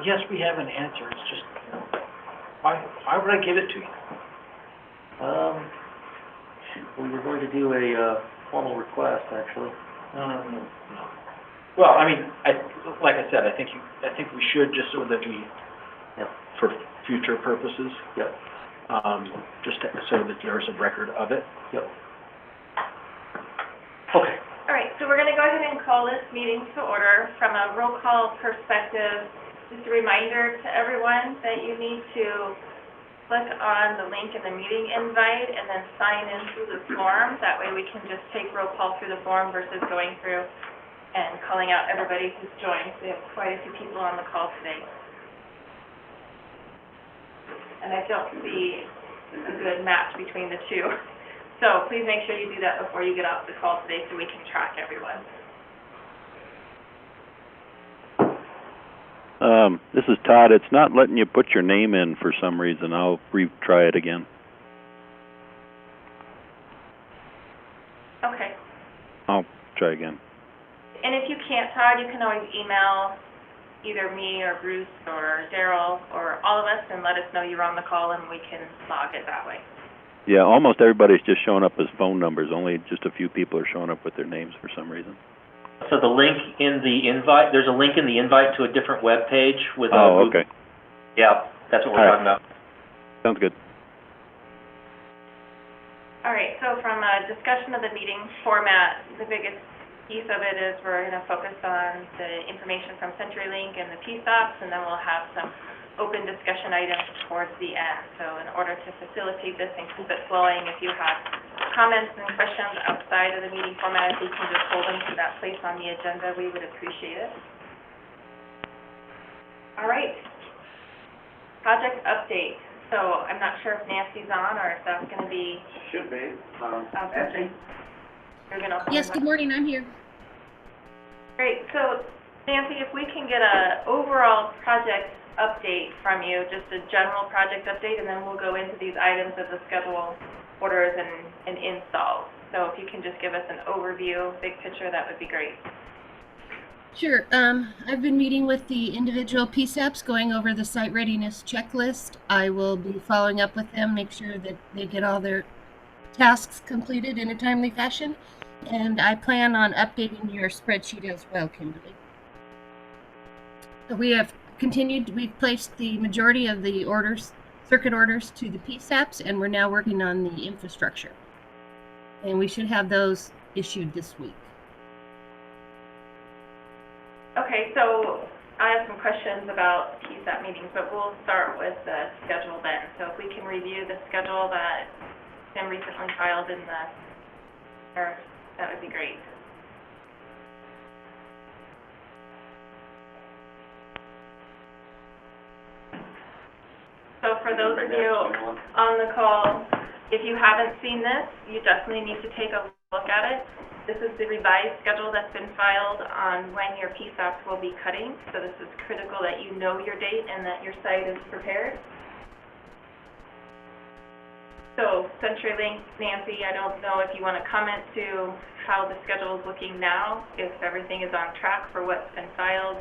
yes, we have an answer, it's just, why would I give it to you? We were going to do a, formal request, actually. No. Well, I mean, like I said, I think we should, just so that we, Yep. for future purposes, Yep. So that there's a record of it. Yep. Okay. All right, so we're going to go ahead and call this meeting to order. From a roll call perspective, just a reminder to everyone that you need to click on the link in the meeting invite and then sign in through the form. That way we can just take roll call through the form versus going through and calling out everybody who's joined. We have quite a few people on the call today. And I don't see a good match between the two. So please make sure you do that before you get off the call today so we can track everyone. This is Todd. It's not letting you put your name in for some reason. I'll retry it again. Okay. I'll try again. And if you can't, Todd, you can always email either me or Bruce or Daryl or all of us and let us know you're on the call and we can log it that way. Yeah, almost everybody's just showing up as phone numbers. Only just a few people are showing up with their names for some reason. So the link in the invite, there's a link in the invite to a different web page with a Oh, group. okay. Yeah, that's what we're All right. talking about. Sounds good. All right, so from a discussion of the meeting format, the biggest piece of it is we're going to focus on the information from CenturyLink and the PSOPs, and then we'll have some open discussion items towards the end. So in order to facilitate this and keep it flowing, if you have comments and questions outside of the meeting format, if you can just hold them to that place on the agenda, we would appreciate it. All right. Project update. So I'm not sure if Nancy's on or if that's going to be... Should be. Nancy? You're going to... Yes, good morning, I'm here. Great. So Nancy, if we can get a overall project update from you, just a general project update, and then we'll go into these items of the schedule orders and installs. So if you can just give us an overview, big picture, that would be great. Sure. I've been meeting with the individual PSAPs, going over the site readiness checklist. I will be following up with them, make sure that they get all their tasks completed in a timely fashion. And I plan on updating your spreadsheet as well, Kimberly. So we have continued, we've placed the majority of the orders, circuit orders, to the PSAPs, and we're now working on the infrastructure. And we should have those issued this week. Okay, so I have some questions about PSAP meetings, but we'll start with the schedule then. So if we can review the schedule that Tim recently filed in the, that would be great. So for those of you on the call, if you haven't seen this, you definitely need to take a look at it. This is the revised schedule that's been filed on when your PSOPs will be cutting. So this is critical that you know your date and that your site is prepared. So CenturyLink, Nancy, I don't know if you want to comment to how the schedule is looking now, if everything is on track for what's been filed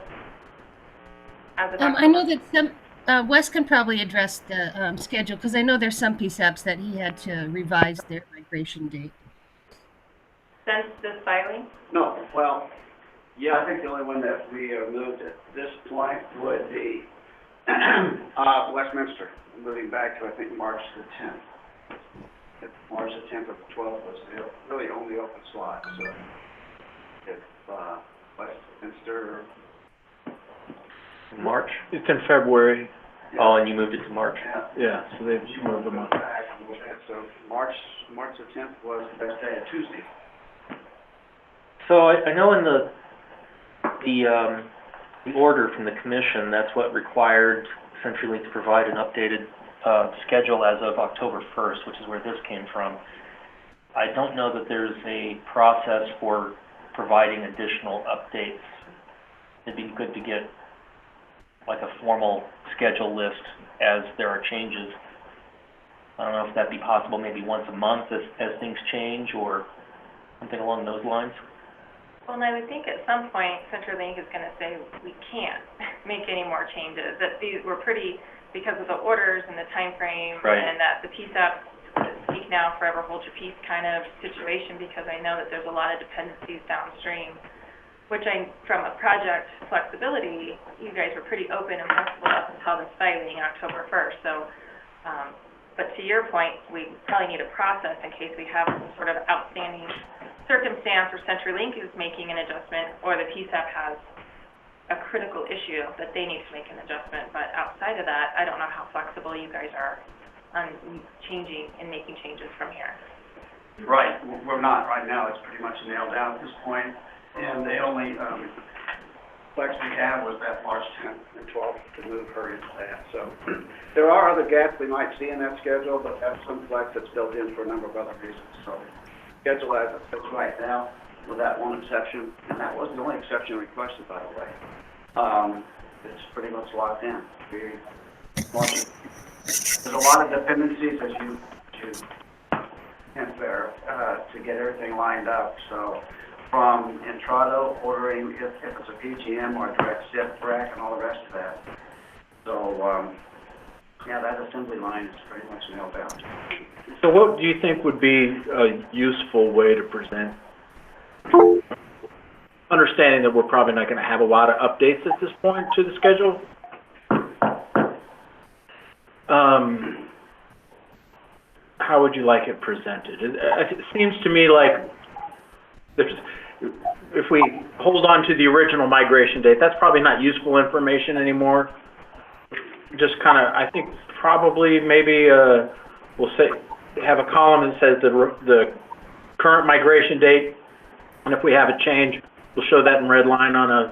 as of I know that some, Wes can probably address the schedule, because I know there's some PSAPs that he had to revise their migration date. Since this filing? No, well, yeah, I think the only one that we moved at this point would be Westminster, moving back to, I think, March the 10th. March the 10th or the 12th was the really only open slot, so if Westminster... March? It's in February. Oh, and you moved it to March? Yeah, so they've moved them up. So March the 10th was the best day, a Tuesday. So I know in the order from the commission, that's what required CenturyLink to provide an updated schedule as of October 1st, which is where this came from. I don't know that there's a process for providing additional updates. It'd be good to get like a formal schedule list as there are changes. I don't know if that'd be possible maybe once a month as things change or something along those lines. Well, and I would think at some point, CenturyLink is gonna say, we can't make any more changes, that these were pretty, because of the orders and the time frame, Right. and that the PSAP, speak now, forever hold your peace kind of situation, because I know that there's a lot of dependencies downstream, which from a project flexibility, you guys were pretty open and flexible up until this filing, October 1st, so, but to your point, we probably need a process in case we have some sort of outstanding circumstance where CenturyLink is making an adjustment, or the PSAP has a critical issue that they need to make an adjustment. But outside of that, I don't know how flexible you guys are on changing and making changes from here. Right, we're not right now. It's pretty much nailed down at this point. And the only flex we have was that March 10th and 12th to move her into that. So there are other gaps we might see in that schedule, but that's some flex that's built in for a number of other reasons. So schedule as it sits right now, with that one exception, and that wasn't the only exception requested, by the way. It's pretty much locked in. There's a lot of dependencies, as you hint there, to get everything lined up. So from Intrado ordering if it's a PGM or a direct SIP rack and all the rest of that. So yeah, that assembly line is pretty much nailed down. So what do you think would be a useful way to present? Understanding that we're probably not going to have a lot of updates at this point to the schedule. How would you like it presented? It seems to me like if we hold on to the original migration date, that's probably not useful information anymore. Just kind of, I think probably maybe we'll say have a column that says the current migration date, and if we have a change, we'll show that in red line on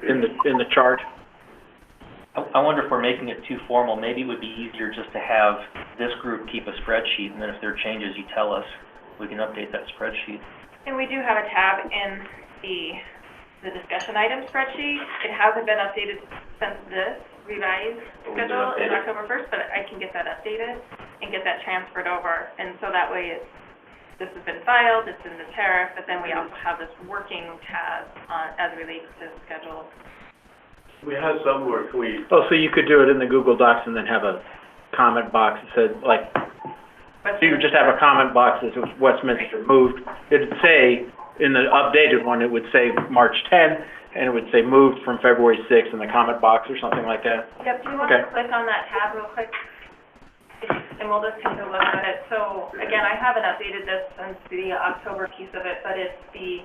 in the chart. I wonder if we're making it too formal. Maybe it would be easier just to have this group keep a spreadsheet, and then if there are changes, you tell us. We can update that spreadsheet. And we do have a tab in the discussion item spreadsheet. It hasn't been updated since this revised schedule in October 1st, but I can get that updated and get that transferred over. And so that way this has been filed, it's in the tariff, but then we also have this working tab as it relates to the schedule. We have some where we, Oh, so you could do it in the Google Docs and then have a comment box that said, like, so you would just have a comment box that says Westminster moved. It'd say, in the updated one, it would say March 10, and it would say moved from February 6 in the comment box or something like that. Yep, do you want to click on that tab real quick? And we'll just take a look at it. So, again, I haven't updated this since the October piece of it, but it's the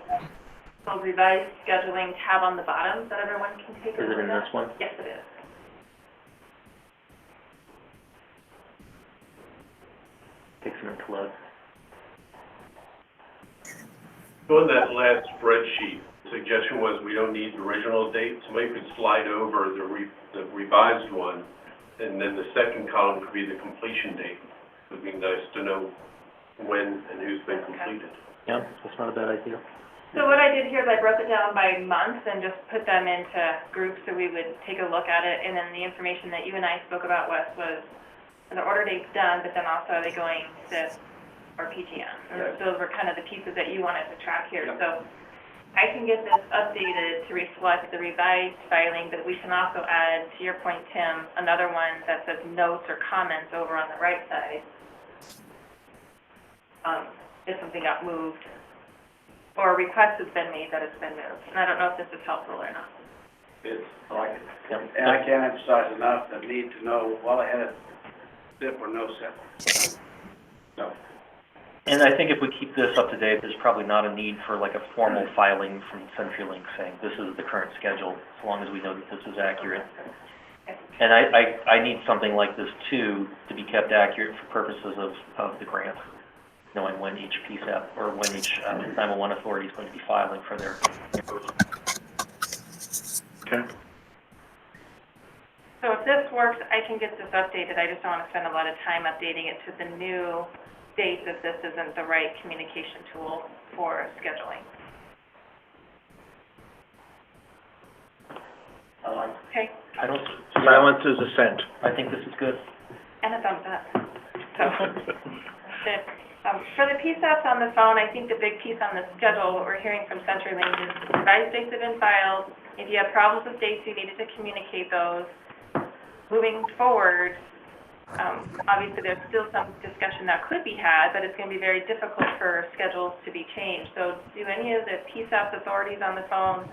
revised scheduling tab on the bottom that everyone can take a look at. Is it in this one? Yes, it is. Takes a minute to load. on that last spreadsheet, suggestion was we don't need the original date, so maybe we could slide over the revised one, and then the second column could be the completion date. It would be nice to know when and who's been completed. Yeah, that's not a bad idea. So what I did here is I broke it down by month and just put them into groups so we would take a look at it, and then the information that you and I spoke about, Wes, was the order date's done, but then also are they going to or PGM? And those were kind of the pieces that you wanted to track here. So I can get this updated to reflect the revised filing, but we can also add, to your point, Tim, another one that says notes or comments over on the right side. If something got moved or a request has been made that it's been moved. And I don't know if this is helpful or not. It's, I like it. And I can't emphasize enough the need to know well ahead of SIP or no SIP. So. And I think if we keep this up to date, there's probably not a need for like a formal filing from CenturyLink saying this is the current schedule, as long as we know that this is accurate. And I need something like this too to be kept accurate for purposes of the grant, knowing when each PSAP or when each 911 authority is going to be filing for their. Okay. So if this works, I can get this updated. I just don't want to spend a lot of time updating it to the new dates if this isn't the right communication tool for scheduling. Okay. I don't. Silence is assent. I think this is good. And a thumbs up. So, that's it. For the PSAPs on the phone, I think the big piece on the schedule, what we're hearing from CenturyLink is revised dates have been filed. If you have problems with dates, you needed to communicate those. Moving forward, obviously there's still some discussion that could be had, but it's going to be very difficult for schedules to be changed. So do any of the PSAP authorities on the phone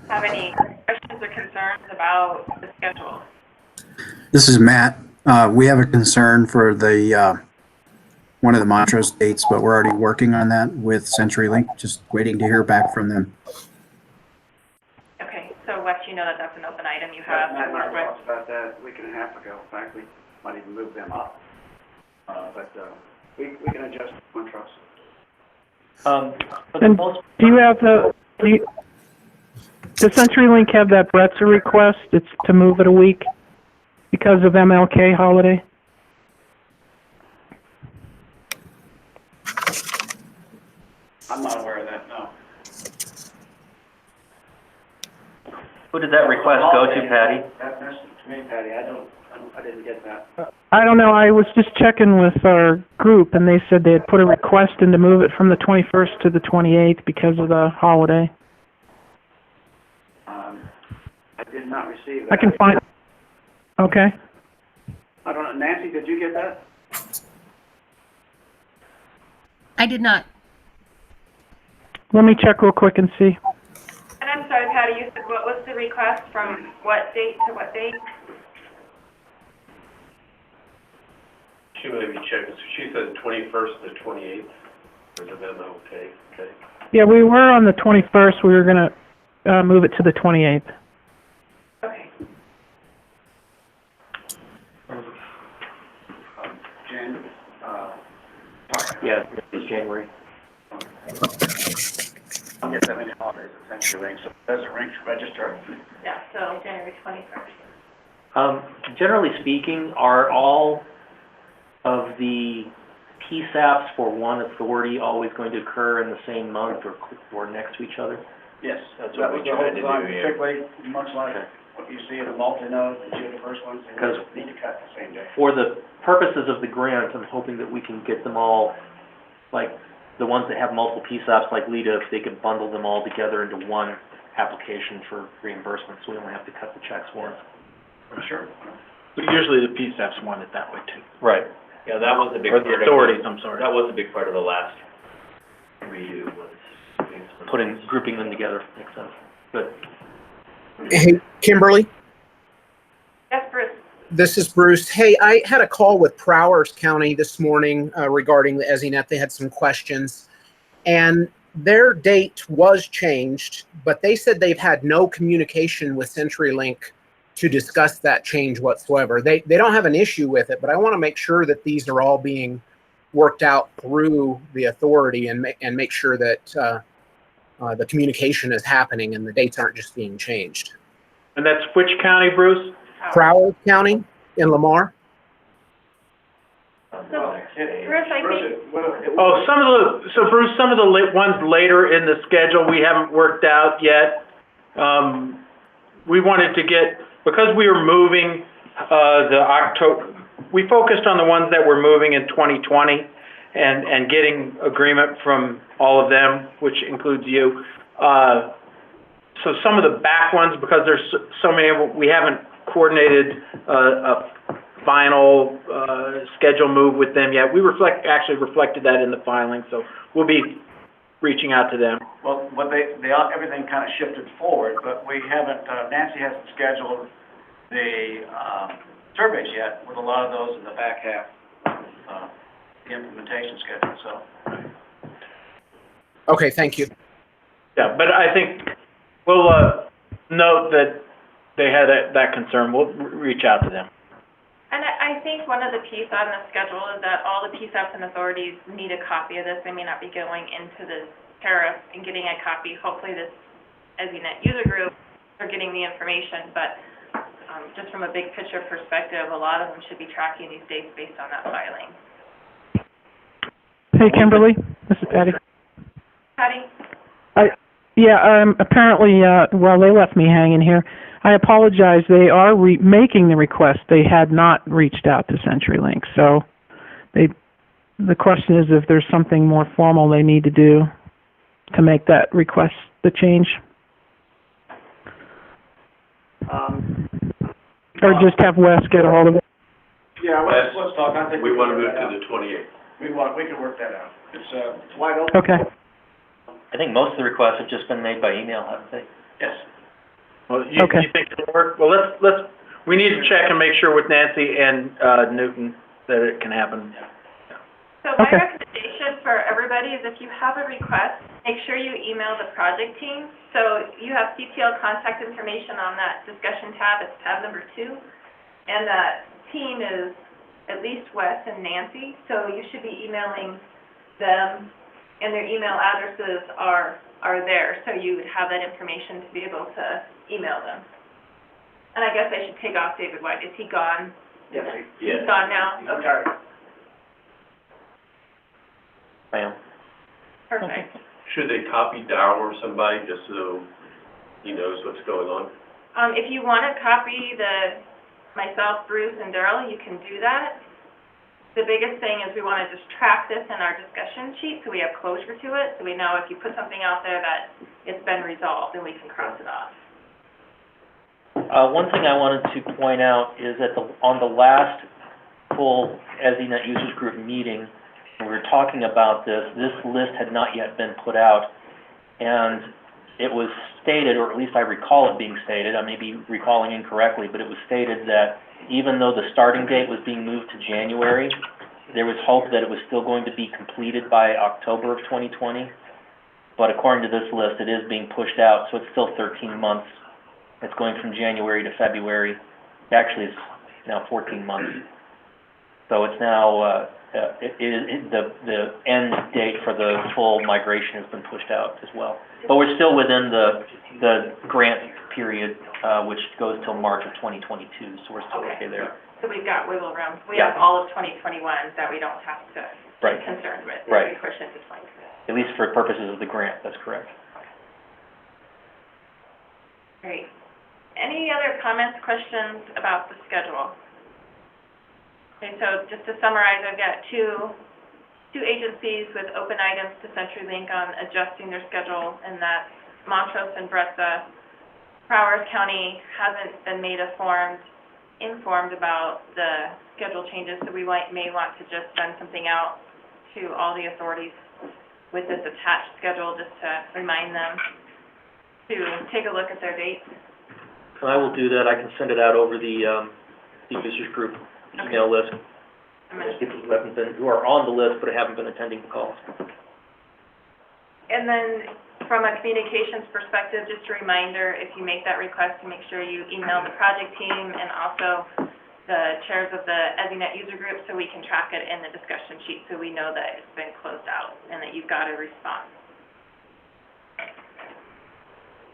have any questions or concerns about the schedule? This is Matt. We have a concern for the one of the Montrose dates, but we're already working on that with CenturyLink, just waiting to hear back from them. Okay, so Wes, you know that that's an open item you have. Matt and I talked about that a week and a half ago. In fact, we might even move them up. But we can adjust Montrose. For the And most do you have does CenturyLink have that Bretzer request? It's to move it a week because of MLK holiday? I'm not aware of that, no. Who did that request go to, Patty? That's to me, Patty. I didn't get that. I don't know. I was just checking with our group, and they said they had put a request in to move it from the 21st to the 28th because of the holiday. I did not receive that. I can find. Okay. I don't know. Nancy, did you get that? I did not. Let me check real quick and see. And I'm sorry, Patty, you said what was the request from what date to what date? She may be checking, so she said 21st to 28th for the memo, okay? Yeah, we were on the 21st. We were going to move it to the 28th. Okay. Jen? Yeah, it's January. I get that many holidays at CenturyLink, so it doesn't register. Yeah, so January 21st. Generally speaking, are all of the PSAPs for one authority always going to occur in the same month or next to each other? Yes. That's what we tried to do, yeah. Particularly, much like what you see in the multi-node, the first ones, they Because- need to cut the same day. For the purposes of the grant, I'm hoping that we can get them all, like the ones that have multiple PSAPs like Lita, if they could bundle them all together into one application for reimbursement, so we only have to cut the checks once. Sure. But usually the PSAPs want it that way too. Right. Yeah, that was a big Or part the of authorities, I'm sorry. That was a big part of the last redo was Grouping them together makes sense. Good. Hey, Kimberly, Yes, Bruce. this is Bruce. Hey, I had a call with Prowers County this morning regarding the ESInet. They had some questions, and their date was changed, but they said they've had no communication with CenturyLink to discuss that change whatsoever. They don't have an issue with it, but I want to make sure that these are all being worked out through the authority and make sure that the communication is happening and the dates aren't just being changed. And that's which county, Bruce? Prowers County in Lamar. So, Bruce, I think, Oh, Bruce, some of the ones later in the schedule we haven't worked out yet. We wanted to get, because we were moving we focused on the ones that were moving in 2020 and getting agreement from all of them, which includes you. So some of the back ones, because there's so many of them, we haven't coordinated a final schedule move with them yet. We actually reflected that in the filing, so we'll be reaching out to them. Well, everything kind of shifted forward, but we haven't, Nancy hasn't scheduled the surveys yet, with a lot of those in the back half of the implementation schedule, so. Okay, thank you. Yeah, but I think we'll note that they had that concern. We'll reach out to them. and I think one of the pieces on the schedule is that all the PSAPs and authorities need a copy of this. They may not be going into the tariff and getting a copy. Hopefully this ESInet user group are getting the information, but just from a big picture perspective, a lot of them should be tracking these dates based on that filing. Hey, Kimberly, this is Patty. Patty? Apparently, well, they left me hanging here. I apologize. They are making the request. They had not reached out to CenturyLink, so the question is if there's something more formal they need to do to make that request, the change, or just have Wes get a hold of it. Yeah, Let's talk, I think. We want to move to the 28th. We can work that out. It's wide open. Okay. I think most of the requests have just been made by email, haven't they? Yes. Well, you Okay. think it'll work? Well, we need to check and make sure with Nancy and, Newton that it can happen. So my Okay. recommendation for everybody is if you have a request, make sure you email the project team. So you have CTL contact information on that discussion tab, it's tab number 2. And that team is at least Wes and Nancy, so you should be emailing them, and their email addresses are there, so you would have that information to be able to email them. And I guess I should take off David White, is he gone? Yes. He's gone now? Okay, Ma'am? perfect. Should they copy Dow or somebody just so he knows what's going on? If you want to copy myself, Bruce, and Daryl, you can do that. The biggest thing is we want to just track this in our discussion sheet so we have closure to it, so we know if you put something out there that it's been resolved and we can cross it off. One thing I wanted to point out is that on the last full ESInet users group meeting, when we were talking about this list had not yet been put out, and it was stated, or at least I recall it being stated, I may be recalling incorrectly, but it was stated that even though the starting date was being moved to January, there was hope that it was still going to be completed by October of 2020. But according to this list, it is being pushed out, so it's still 13 months. It's going from January to February. Actually, it's now 14 months. So it's now, the end date for the full migration has been pushed out as well. But we're still within the grant period, which goes till March of 2022, so we're still okay there. So we've got wiggle room. We Yeah. have all of 2021 that we don't have to Right. be concerned with. Right. We push into 2022. At least for purposes of the grant, that's correct. Great. Any other comments, questions about the schedule? Okay, so just to summarize, I've got two agencies with open items to CenturyLink on adjusting their schedule, and that's Montrose and Brezza. Broward County hasn't been made informed about the schedule changes, so we may want to just send something out to all the authorities with this attached schedule, just to remind them to take a look at their dates. And I will do that. I can send it out over the users group email list. I'm gonna- People who are on the list but haven't been attending the calls. And then from a communications perspective, just a reminder, if you make that request, to make sure you email the project team and also the chairs of the ESInet user group so we can track it in the discussion sheet so we know that it's been closed out and that you've got a response.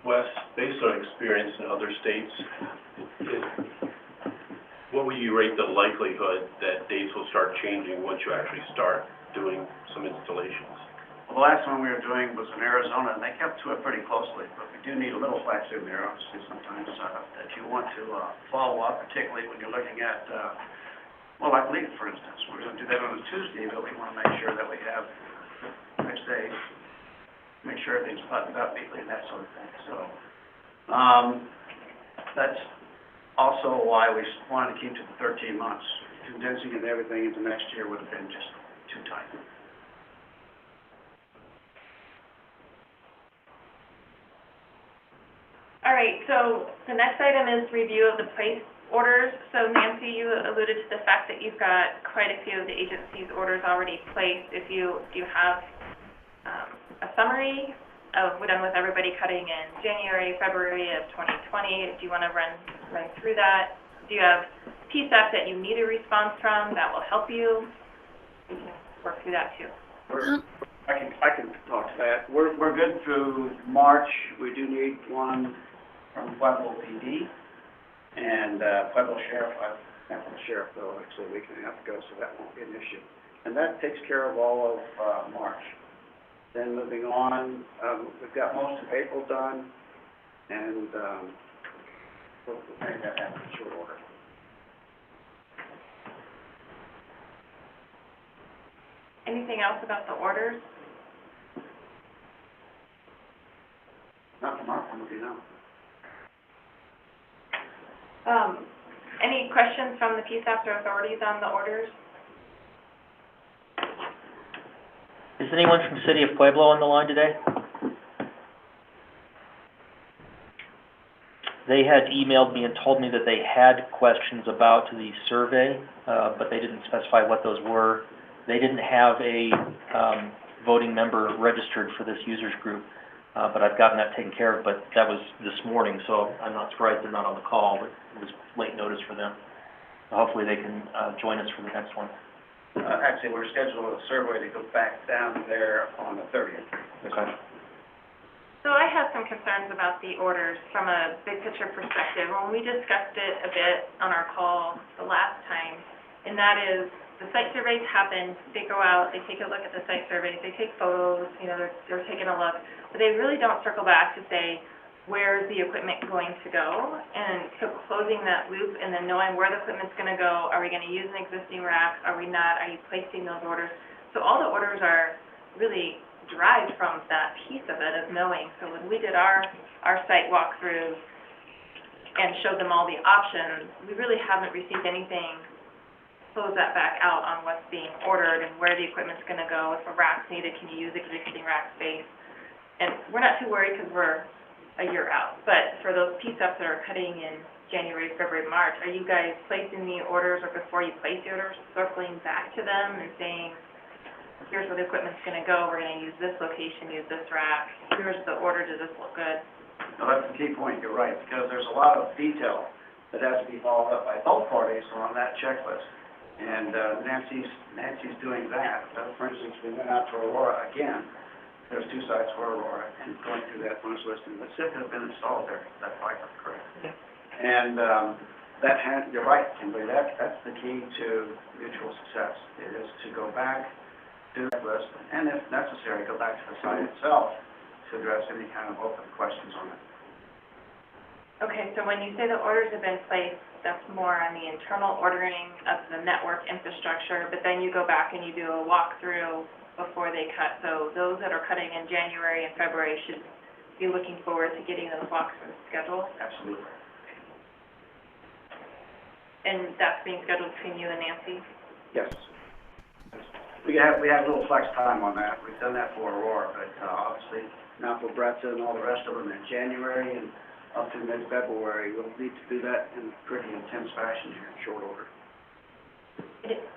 Wes, based on experience in other states, what would you rate the likelihood that dates will start changing once you actually start doing some installations? Well, the last one we were doing was in Arizona, and they kept to it pretty closely, but we do need a little flex in there, obviously, sometimes, that you want to follow up, particularly when you're looking at, well, like LEAP, for instance. We're going to do that on a Tuesday, but we want to make sure that we have next day, make sure everything's buttoned up neatly and that sort of thing. So, that's also why we wanted to keep to the 13 months. Condensing it everything into next year would have been just too tight. All right, so the next item is review of the place orders. So Nancy, you alluded to the fact that you've got quite a few of the agency's orders already placed. Do you have a summary of what done with everybody cutting in January, February of 2020? Do you want to run through that? Do you have PSAP that you need a response from that will help you? We can work through that too. I can talk to that. We're good through March. We do need one from Pueblo PD and Pueblo Sheriff. Not from the sheriff though, actually, we can have to go, so that won't be an issue. And that takes care of all of March. Then moving on, we've got most of April done, and we'll make that happen in short order. Anything else about the orders? Not from our point of view, no. Any questions from the PSAPs or authorities on the orders? Is anyone from City of Pueblo on the line today? They had emailed me and told me that they had questions about the survey, but they didn't specify what those were. They didn't have a voting member registered for this users group, but I've gotten that taken care of, but that was this morning, so I'm not surprised they're not on the call, but it was late notice for them. Hopefully they can join us for the next one. Actually, we're scheduled a survey to go back down there on the 30th. Okay. So I have some concerns about the orders from a big picture perspective. When we discussed it a bit on our call the last time, and that is the site surveys happen, they go out, they take a look at the site surveys, they take photos, you know, they're taking a look, but they really don't circle back to say, where's the equipment going to go? And so closing that loop and then knowing where the equipment's going to go, are we going to use an existing rack, are we not, are you placing those orders? So all the orders are really derived from that piece of it, of knowing. So when we did our site walkthrough and showed them all the options, we really haven't received anything close that back out on what's being ordered and where the equipment's going to go. If a rack's needed, can you use existing rack space? And we're not too worried because we're a year out. But for those PSAPs that are cutting in January, February, March, are you guys placing the orders, or before you place the orders, circling back to them and saying, here's where the equipment's going to go, we're going to use this location, use this rack, here's the order, does this look good? No, that's the key point, you're right, because there's a lot of detail that has to be followed up by both parties on that checklist. And Nancy's doing that. For instance, we went out to Aurora again. There's 2 sites for Aurora, and going through that punch list, and the SIP has been installed there. That's right, that's correct. Yeah. And you're right, Kimberly, that's the key to mutual success. It is to go back to that list, and if necessary, go back to the site itself to address any kind of open questions on it. Okay, so when you say the orders have been placed, that's more on the internal ordering of the network infrastructure, but then you go back and you do a walkthrough before they cut. So those that are cutting in January and February should be looking forward to getting those walkthroughs scheduled. Absolutely. And that's being scheduled between you and Nancy? Yes. We have a little flex time on that. We've done that for Aurora, but obviously now for Bretton and all the rest of them in January and up to mid-February, we'll need to do that in pretty intense fashion here in short order.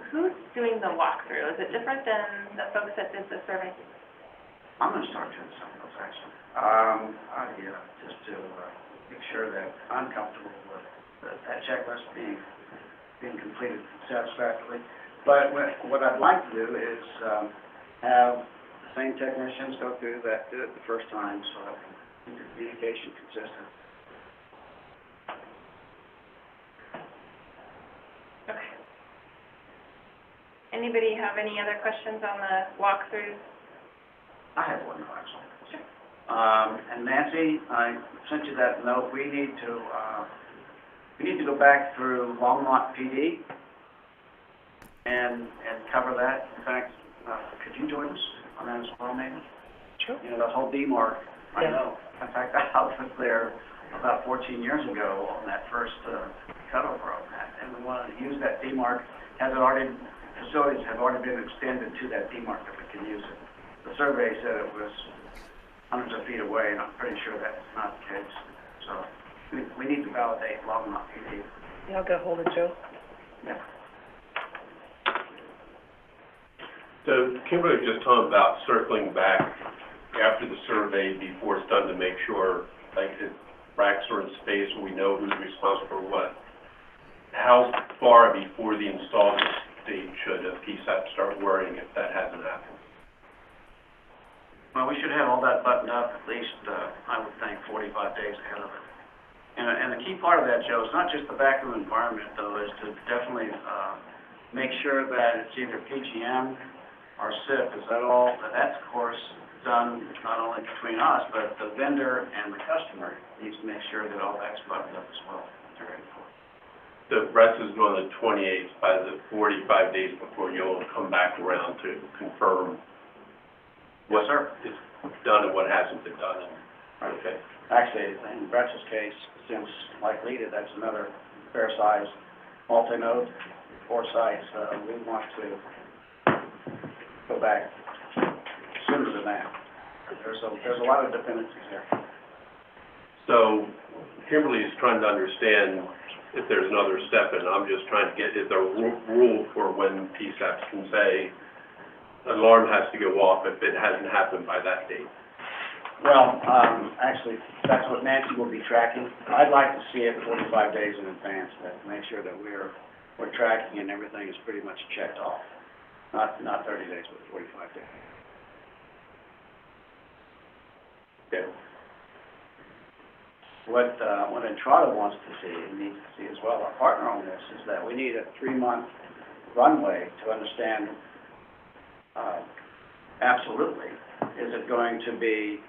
Who's doing the walkthrough? Is it different than the folks that did the survey? I'm going to start doing some of those, actually. Just to make sure that I'm comfortable with that checklist being completed satisfactorily. But what I'd like to do is have the same technicians go through that, do it the first time, so that we keep the communication consistent. Okay. Anybody have any other questions on the walkthrough? I have one, actually. Sure. And Nancy, I sent you that note. We need to go back through Longmont PD and cover that. In fact, could you join us on that as well, maybe? Sure. You know, the whole D-mark, I Yeah. know. In fact, I was there about 14 years ago on that first cutover on that, and we wanted to use that D-mark. Facilities have already been extended to that D-mark that we can use it. The survey said it was hundreds of feet away, and I'm pretty sure that's not the case. So we need to validate Longmont PD. Yeah, I'll get a hold of Joe. Yeah. So Kimberly was just talking about circling back after the survey before it's done to make sure, like, the racks are in space, we know who's responsible for what. How far before the install date should a PSAP start worrying if that hasn't happened? Well, we should have all that buttoned up at least, I would think, 45 days ahead of it. And the key part of that, Joe, is not just the backroom environment, though, is to definitely make sure that it's either PGM or SIP. Is that all? That's, of course, done not only between us, but the vendor and the customer needs to make sure that all that's buttoned up as well. They're ready for it. the rest is on the 28th, by the 45 days before you'll come back around to confirm Yes, sir. is done and what hasn't been done. Okay. Actually, in Brett's case, seems likely that that's another fair-sized multi-node, 4 sites. We want to go back sooner than that. There's a lot of dependencies here. So Kimberly is trying to understand if there's another step, and I'm just trying to get, is there a rule for when PSAPs can say, alarm has to go off if it hasn't happened by that date? Well, actually, that's what Nancy will be tracking. I'd like to see it 45 days in advance, to make sure that we're tracking and everything is pretty much checked off. Not 30 days, but 45 days. Okay. What Entrada wants to see, and needs to see as well, our partner on this, is that we need a 3-month runway to understand, absolutely, is it going to be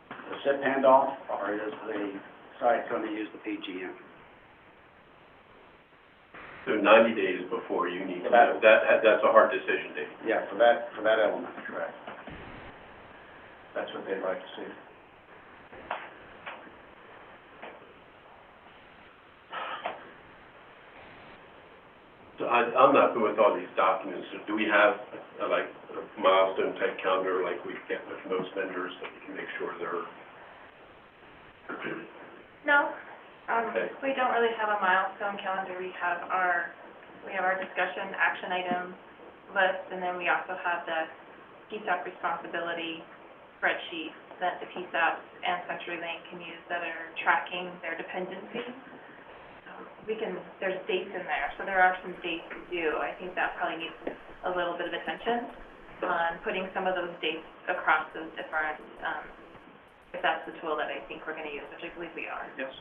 the SIP handoff, or is the site going to use the PGM? So 90 days before you need to That- know. That's a hard decision, Dave. Yeah, for that element, correct. That's what they'd like to see. So I'm not good with all these documents. So do we have like a milestone type calendar like we get with most vendors so we can make sure they're? No, Okay. we don't really have a milestone calendar. We have our discussion action item list, and then we also have the PSAP responsibility spreadsheet that the PSAPs and CenturyLink can use that are tracking their dependencies. There's dates in there, so there are some dates due. I think that probably needs a little bit of attention on putting some of those dates across those different, if that's the tool that I think we're going to use, which I believe we are. Yes.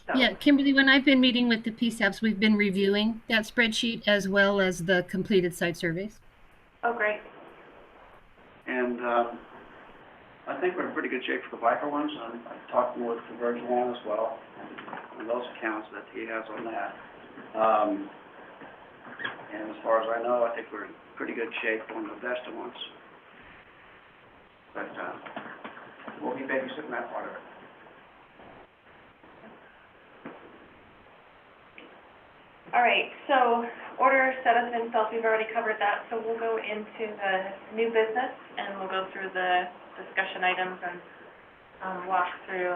So, Yeah, Kimberly, when I've been meeting with the PSAPs, we've been reviewing that spreadsheet as well as the completed site surveys. Oh, great. And I think we're in pretty good shape for the Viper ones. I'm talking with the Virgin one as well, on those accounts that he has on that. And as far as I know, I think we're in pretty good shape on the Vesta ones. But we'll be babysitting that part of it. All right, so order setup and installs, we've already covered that, so we'll go into the new business, and we'll go through the discussion items and walk through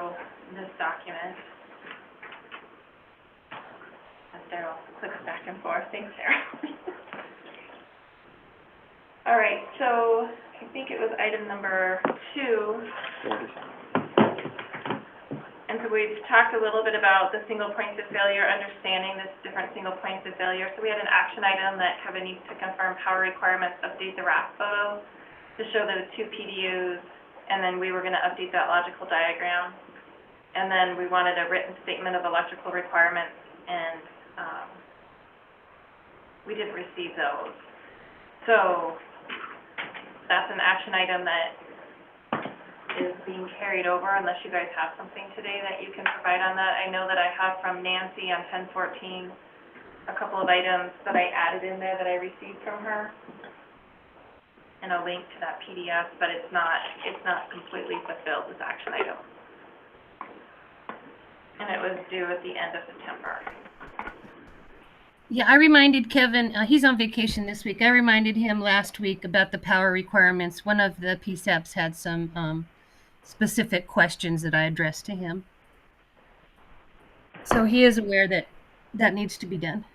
this document. As Daryl clicks back and forth. Thanks, Daryl. All right, so I think it was item number 2. And so we've talked a little bit about the single points of failure, understanding this different single points of failure. So we had an action item that Kevin needs to confirm power requirements, update the RAF photo to show that it's 2 PDUs, and then we were going to update that logical diagram. And then we wanted a written statement of electrical requirements, and we didn't receive those. So that's an action item that is being carried over unless you guys have something today that you can provide on that. I know that I have from Nancy on 1014 a couple of items that I added in there that I received from her, and a link to that PDF, but it's not completely fulfilled, this action item. And it was due at the end of September. Yeah, I reminded Kevin, he's on vacation this week. I reminded him last week about the power requirements. One of the PSAPs had some specific questions that I addressed to him. So he is aware that that needs to be done.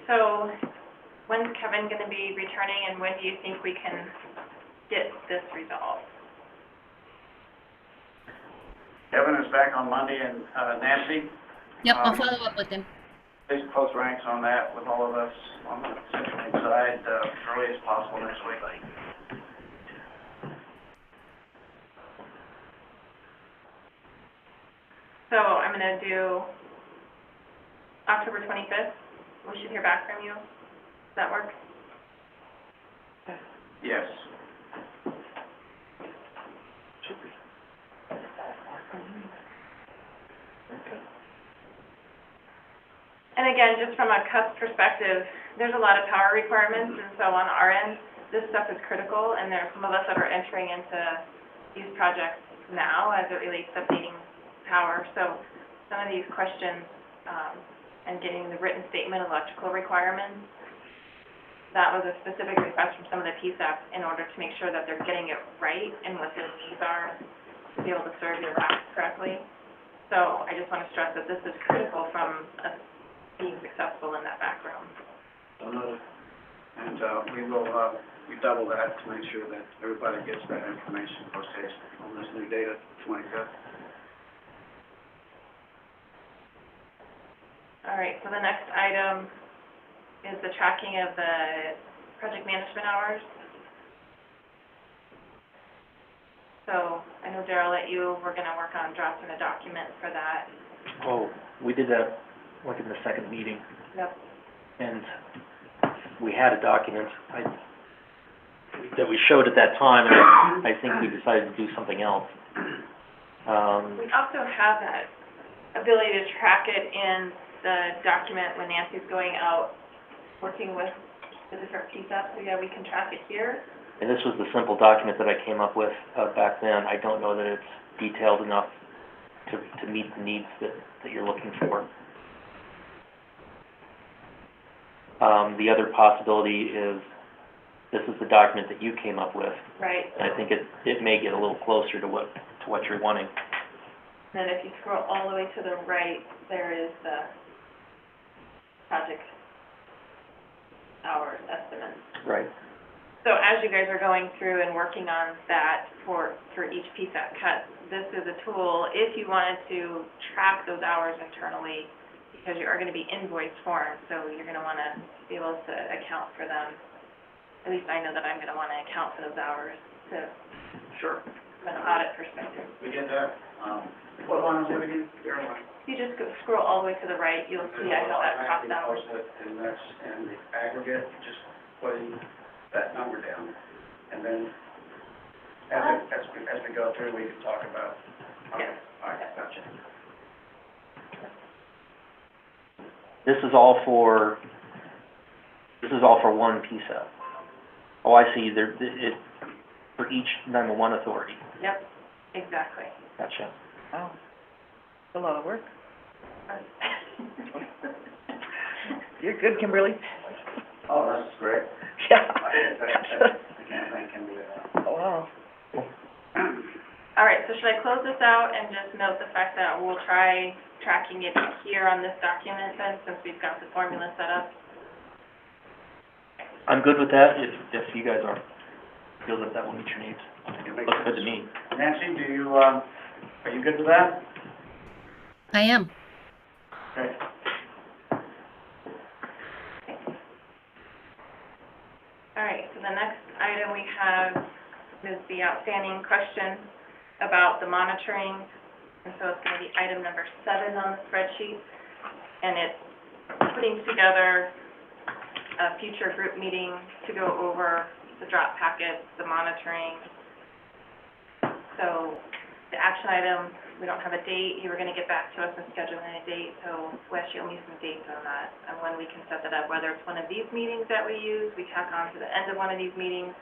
So when's Kevin going to be returning, and when do you think we can get this resolved? Kevin is back on Monday, and Nancy, Yep, I'll follow up with him. please close ranks on that with all of us on the CenturyLink side, early as possible next week. So I'm going to do October 25th. We should hear back from you. Does that work? Yes. And again, just from a CUS perspective, there's a lot of power requirements, and so on our end, this stuff is critical, and there are some of us that are entering into these projects now as it relates to obtaining power. So some of these questions, and getting the written statement of electrical requirements, that was a specific request from some of the PSAPs in order to make sure that they're getting it right and what their needs are to be able to serve your racks correctly. So I just want to stress that this is critical from us being successful in that background. And we double that to make sure that everybody gets that information post haste on this new data, 25th. All right, so the next item is the tracking of the project management hours. So I know Daryl, that you were gonna work on drafting a document for that. Oh, we did that, like in the second meeting, Yep. and we had a document that we showed at that time, and I think we decided to do something else. We also have that ability to track it in the document when Nancy's going out, working with the different PSAPs, so yeah, we can track it here. And this was the simple document that I came up with back then. I don't know that it's detailed enough to meet the needs that you're looking for. The other possibility is, this is the document that you came up with, Right, and I think it may get a little closer to what you're wanting. then if you scroll all the way to the right, there is the project hours estimate. Right. So as you guys are going through and working on that for each PSAP cut, this is a tool, if you wanted to track those hours internally, because you are gonna be invoice formed, so you're gonna wanna be able to account for them. At least I know that I'm gonna wanna account for those hours to, Sure. from an audit perspective. We get that. What line is it again? If you just scroll all the way to the right, you'll see I have that top down. And that's in the aggregate, just putting that number down. And then, as we go through, we can talk about. Okay, Yes. all right, gotcha. This is all for one PSAP. Oh, I see, for each 911 authority. Yep, exactly. Gotcha. Wow, a lot of work. You're good, Kimberly. Oh, that's great. Yeah. I can't thank him for Oh, wow. All right, so should I close this out and just note the fact that we'll try tracking it here on this document then, since we've got the formula set up? I'm good with that, if you guys feel that will meet your needs. Looks good to me. Nancy, are you good with that? I am. Okay. All right, so the next item we have is the outstanding question about the monitoring. And so it's gonna be item number 7 on the spreadsheet. And it's putting together a future group meeting to go over the drop packets, the monitoring. So the action item, we don't have a date. You were gonna get back to us and scheduling a date, so Wes, you'll need some dates on that and when we can set that up, whether it's one of these meetings that we use, we tack on to the end of one of these meetings,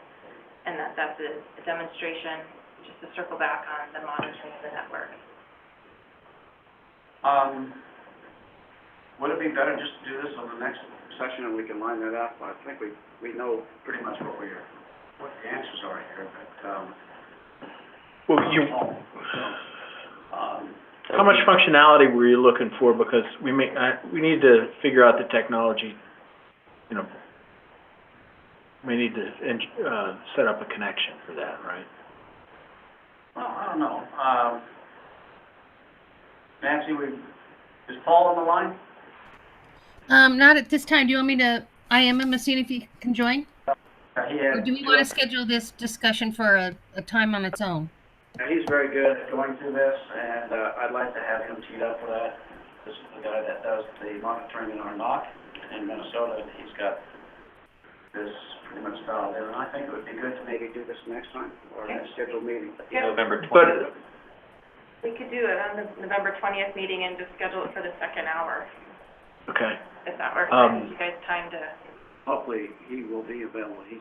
and that's a demonstration, just to circle back on the monitoring of the network. Would it be better just to do this on the next session and we can line that up? I think we know pretty much what the answers are here, but, Well, how much functionality were you looking for? Because we need to figure out the technology, we need to set up a connection for that, right? well, I don't know. Nancy, is Paul on the line? Not at this time. Do you want me to, I'm seeing if you can join? Or do we want to schedule this discussion for a time on its own? He's very good at going through this, and I'd like to have him teed up for that. This is the guy that does the monitoring in our NOC in Minnesota, and he's got this pretty much dialed in. And I think it would be good to maybe do this next time, or next scheduled meeting. November 20th. But We could do it on the November 20th meeting and just schedule it for the second hour. Okay. if that works. Um, Give you guys time to, Hopefully, he will be available. He's,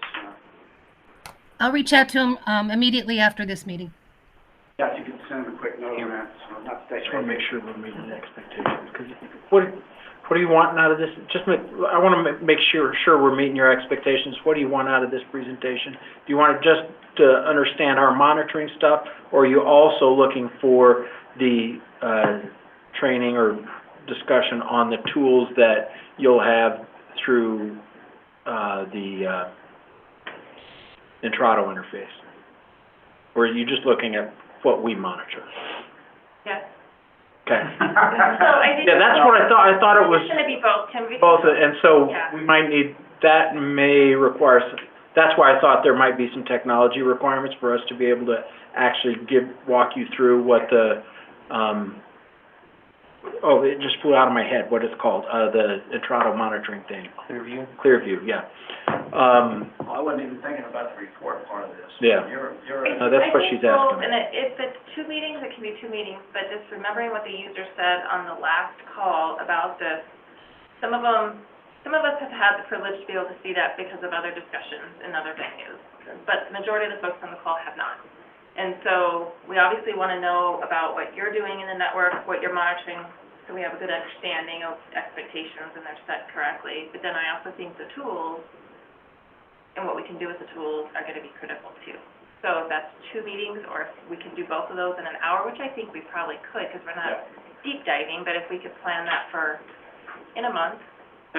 I'll reach out to him immediately after this meeting. yeah, if you could send him a quick note on that, so not to I take. just want to make sure we're meeting the expectations, because what are you wanting out of this? I want to make sure we're meeting your expectations. What do you want out of this presentation? Do you want to just understand our monitoring stuff, or are you also looking for the training or discussion on the tools that you'll have through the Intrado interface? Or are you just looking at what we monitor? yes. Okay. So I think. Yeah, that's what I thought. I thought it was It's gonna be both, Tim. both, and so Yeah. we might need, that may require some, that's why I thought there might be some technology requirements for us to be able to actually walk you through what the, oh, it just flew out of my head, what it's called, the Intrado monitoring thing. Clearview? Clearview, yeah. I wasn't even thinking about the report part of this. Yeah. You're, That's what she's asking. And if it's 2 meetings, it can be 2 meetings, but just remembering what the user said on the last call about this, some of us have had the privilege to be able to see that because of other discussions in other venues, but the majority of the folks on the call have not. And so we obviously want to know about what you're doing in the network, what you're monitoring, so we have a good understanding of expectations and they're set correctly. But then I also think the tools and what we can do with the tools are going to be critical too. So if that's 2 meetings, or if we can do both of those in an hour, which I think we probably could, because we're not deep diving, but if we could plan that for in a month.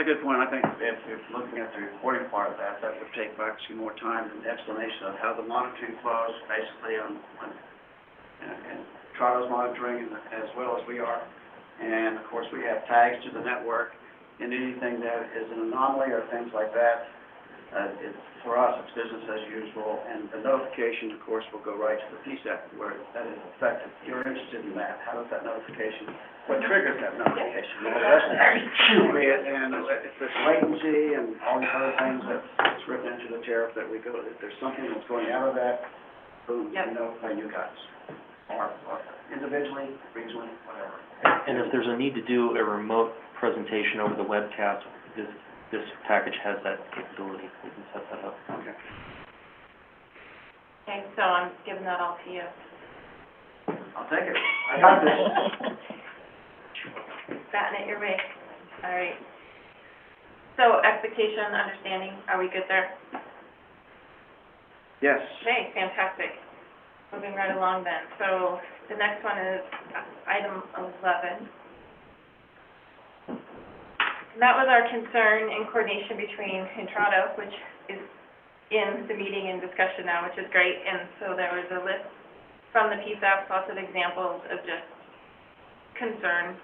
a good point. I think if looking at the reporting part of that, that would take actually more time than the explanation of how the monitoring flows, basically and Trado's monitoring as well as we are. And of course, we have tags to the network, and anything that is an anomaly or things like that, for us, it's business as usual, and the notification, of course, will go right to the PSEC where that is effective. You're interested in that. How does that notification, what triggers that notification? And if there's latency and all the other things that's written into the tariff that we go, if there's something that's going out of that, boom, you notify you guys. Or individually, regionally, whatever. And if there's a need to do a remote presentation over the webcast, this package has that capability. We can set that up. Okay. Okay, so I'm giving that all to you. I'll take it. I got this. Batting it your way. All right. So expectation, understanding, are we good there? Yes. Okay, fantastic. Moving right along then. So the next one is item 11. And that was our concern in coordination between Intrado, which is in the meeting and discussion now, which is great. And so there was a list from the PSAPs, lots of examples of just concern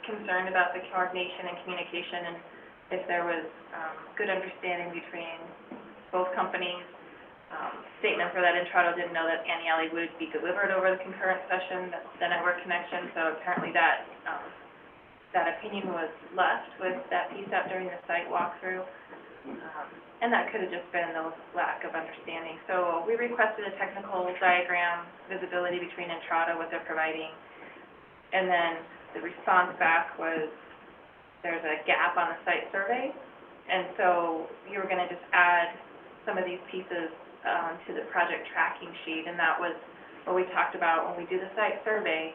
about the coordination and communication, and if there was good understanding between both companies. Statement for that Intrado didn't know that Annie Alley would be delivered over the concurrent session, the network connection, so apparently that opinion was left with that PSAP during the site walkthrough, and that could have just been the lack of understanding. So we requested a technical diagram, visibility between Intrado, what they're providing, and then the response back was there's a gap on the site survey, and so you were going to just add some of these pieces to the project tracking sheet, and that was what we talked about when we do the site survey,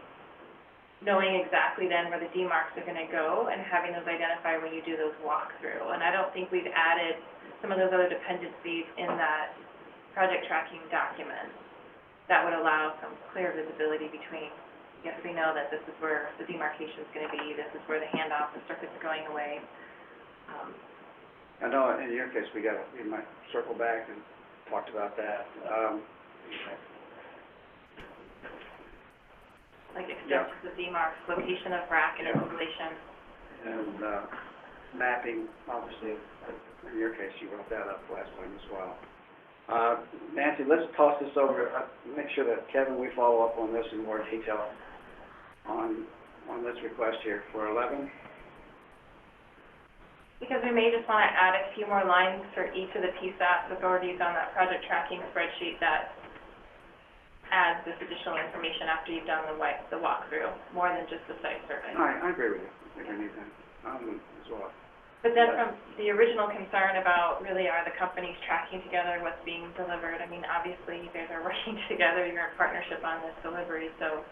knowing exactly then where the demarcs are going to go and having those identified when you do those walkthrough. And I don't think we've added some of those other dependencies in that project tracking document that would allow some clear visibility between, yes, we know that this is where the demarcation is going to be, this is where the handoff, the circuit's going away. I know in your case, we might circle back and talked about that. Like extensions of demarcs, location of rack and installation. And mapping, obviously, in your case, you wrote that up last time as well. Nancy, let's toss this over. Make sure that, Kevin, we follow up on this in more detail on this request here for 11. Because we may just want to add a few more lines for each of the PSAP authorities on that project tracking spreadsheet that adds this additional information after you've done the walkthrough, more than just the site survey. I agree with you. We don't need that as well. But then from the original concern about really are the companies tracking together what's being delivered, I mean, obviously you guys are working together, you're in partnership on this delivery, so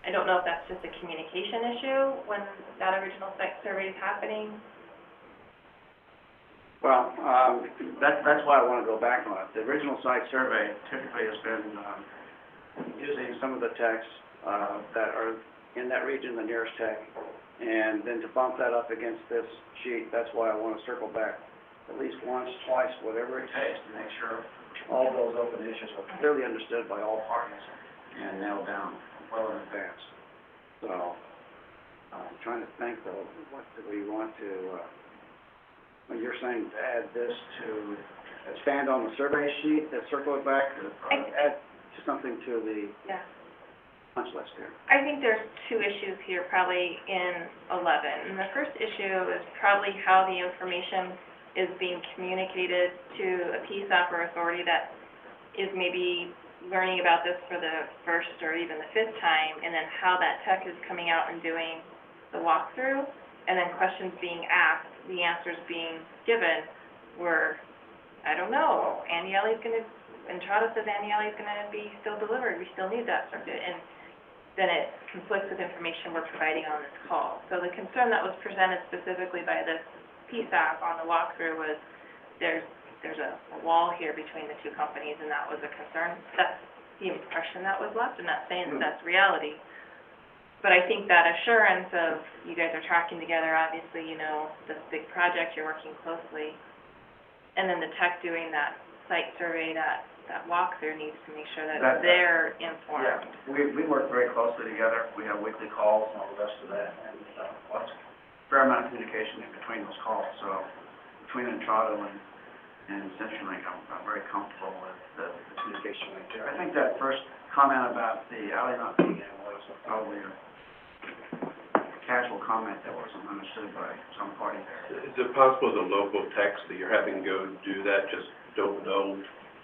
I don't know if that's just a communication issue when that original site survey is happening. Well, that's why I want to go back on it. The original site survey typically has been using some of the techs that are in that region, the nearest tech, and then to bump that up against this sheet, that's why I want to circle back at least once, twice, whatever it takes to make sure all those open issues are clearly understood by all parties and nailed down well in advance. So I'm trying to think though, what do we want to, when you're saying to add this to, expand on the survey sheet, circle it back, add something to the Yeah. punch list here. I think there's two issues here probably in 11. And the first issue is probably how the information is being communicated to a PSAP or authority that is maybe learning about this for the first or even the fifth time, and then how that tech is coming out and doing the walkthrough, and then questions being asked, the answers being given were, I don't know, Aniele's going to, Entrada says Aniele's going to be still delivered, we still need that circuit, and then it conflicts with information we're providing on this call. So the concern that was presented specifically by this PSAP on the walkthrough was there's a wall here between the two companies, and that was a concern. That's the impression that was left. I'm not saying that that's reality. But I think that assurance of you guys are tracking together, obviously, you know, this big project, you're working closely, and then the tech doing that site survey, that walkthrough needs to make sure that they're informed. Yeah, we work very closely together. We have weekly calls and all the rest of that, and lots of fair amount of communication in between those calls. So between Entrada and CenturyLink, I'm very comfortable with the communication right there. I think that first comment about the alley not being in was probably a casual comment that wasn't understood by some party there. Is it possible the local techs that you're having go do that just don't know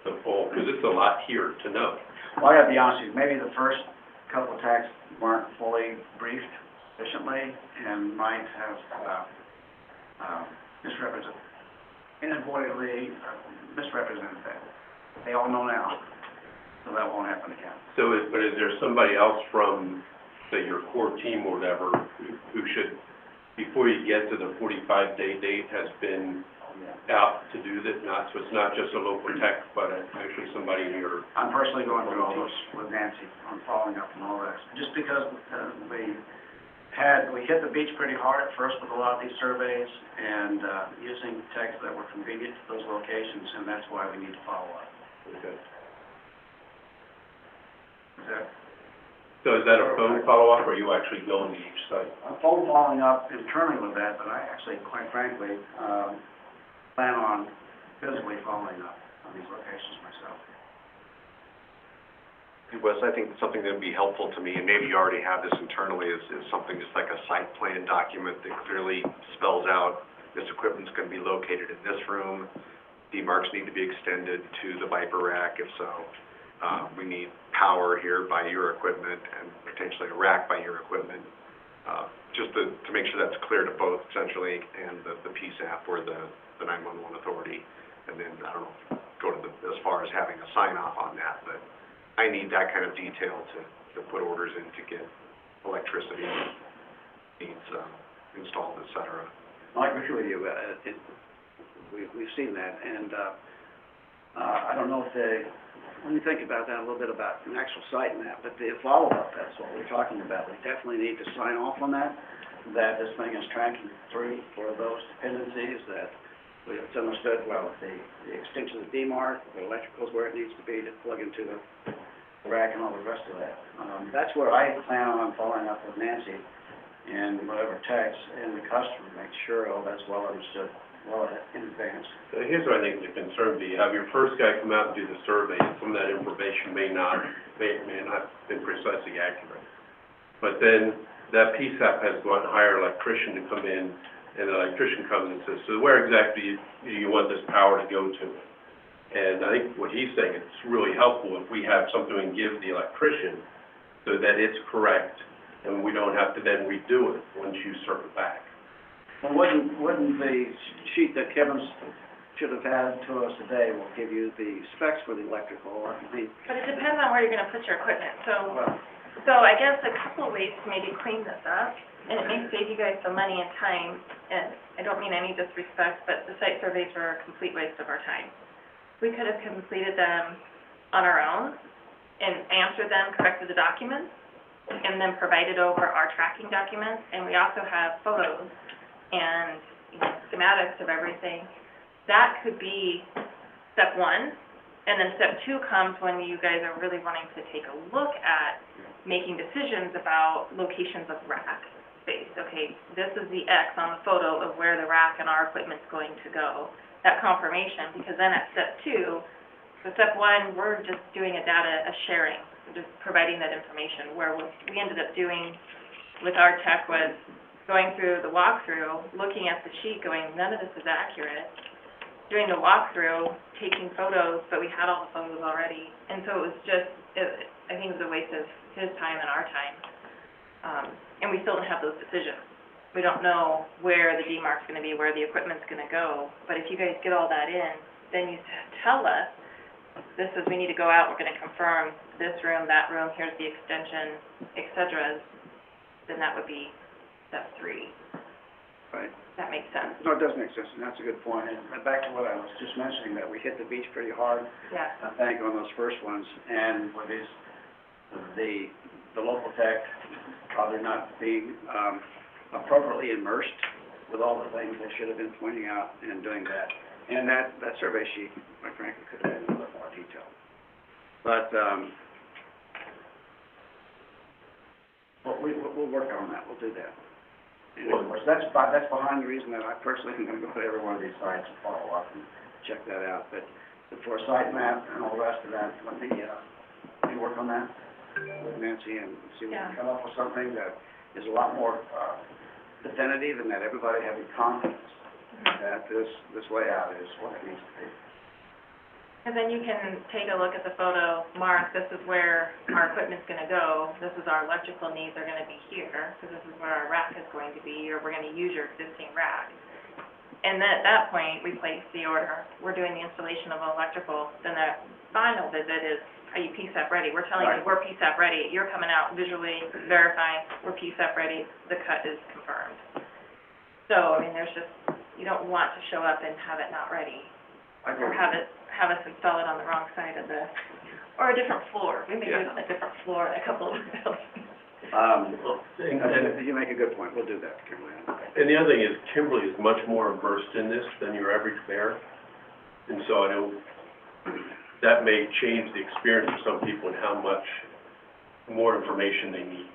the full, because it's a lot here to know? Well, I gotta be honest with you, maybe the first couple of tags weren't fully briefed efficiently and might have inadvertently misrepresented that. They all know now, so that won't happen again. So, but is there somebody else from, say, your core team or whatever, who should, before you get to the 45-day date, has been out to do that? Not, so it's not just a local tech, but actually somebody in your... I'm personally going through all this with Nancy on following up and all that. Just because we hit the beach pretty hard at first with a lot of these surveys and using techs that were convenient to those locations, and that's why we need to follow up. Okay. So is that a phone follow-up, or are you actually going to each site? I'm phone following up internally with that, but I actually, quite frankly, plan on physically following up on these locations myself. Wes, I think something that would be helpful to me, and maybe you already have this internally, is something just like a site plan document that clearly spells out this equipment's going to be located in this room, demarcs need to be extended to the Viper rack, if so. We need power here by your equipment and potentially a rack by your equipment, just to make sure that's clear to both CenturyLink and the PSAP or the 911 authority. And then, I don't know, go to as far as having a sign-off on that, but I need that kind of detail to put orders in to get electricity needs installed, et cetera. I agree with you. We've seen that, and I don't know if when you think about that a little bit about an actual site map, but the follow-up, that's what we're talking about. We definitely need to sign off on that this thing is tracking through for those dependencies, that it's understood, well, the extension of the DMARC, the electrical's where it needs to be to plug into the rack and all the rest of that. That's where I plan on following up with Nancy and whatever text and the customer, make sure all that's well understood well in advance. So here's what I think the concern be. You have your first guy come out and do the survey, and some of that information may not have been precisely accurate. But then that PSAP has to go out and hire an electrician to come in, and the electrician comes and says, so where exactly do you want this power to go to? And I think what he's saying, it's really helpful if we have something we can give the electrician so that it's correct, and we don't have to then redo it once you circle back. Well, wouldn't the sheet that Kevin should have had to us today will give you the specs for the electrical, or the, But it depends on where you're gonna put your equipment, so, well, I guess a couple of ways to maybe clean this up, and it may save you guys some money and time, and I don't mean any disrespect, but the site surveys were a complete waste of our time. We could have completed them on our own and answered them, corrected the documents, and then provided over our tracking documents, and we also have photos and, schematics of everything. That could be step one, and then step two comes when you guys are really wanting to take a look at making decisions about locations of rack space. Okay, this is the X on the photo of where the rack and our equipment's going to go. That confirmation, because then at step two, so step one, we're just doing a sharing, just providing that information. Where we ended up doing with our tech was going through the walkthrough, looking at the sheet, going, none of this is accurate. Doing the walkthrough, taking photos, but we had all the photos already. And so it was just, I think it was a waste of his time and our time. And we still don't have those decisions. We don't know where the demarc's gonna be, where the equipment's gonna go. But if you guys get all that in, then you tell us, this is, we need to go out, we're gonna confirm this room, that room, here's the extension, et cetera, then that would be step three. right? That makes sense. No, it does make sense, and that's a good point. And back to what I was just mentioning, that we hit the beach pretty hard, Yeah. I think, on those first ones, and with these, the local tech probably not being, appropriately immersed with all the things they should have been pointing out and doing that. And that survey sheet, quite frankly, could have been in a little more detail. But, we'll work on that, we'll do that. And of course, that's behind the reason that I personally am gonna go to every one of these sites and follow up and check that out. But for a site map and all the rest of that, let me work on that with Nancy and see if we can come up with something that is a lot more, definitive, and that everybody having confidence that this layout is what it needs to be. And then you can take a look at the photo, mark, this is where our equipment's gonna go, this is our electrical needs are gonna be here, so this is where our rack is going to be, or we're gonna use your existing rack. And then at that point, we place the order, we're doing the installation of electrical, then the final visit is, are you PSAP ready? We're telling you, we're PSAP ready, you're coming out visually verifying, we're PSAP ready, the cut is confirmed. So, I mean, there's just, you don't want to show up and have it not ready, or have us install it on the wrong side of the, or a different floor. We may do it on a different floor in a couple of buildings. You make a good point, we'll do that, Kimberly. And the other thing is, Kimberly is much more immersed in this than your average bear. And so I know that may change the experience for some people and how much more information they need.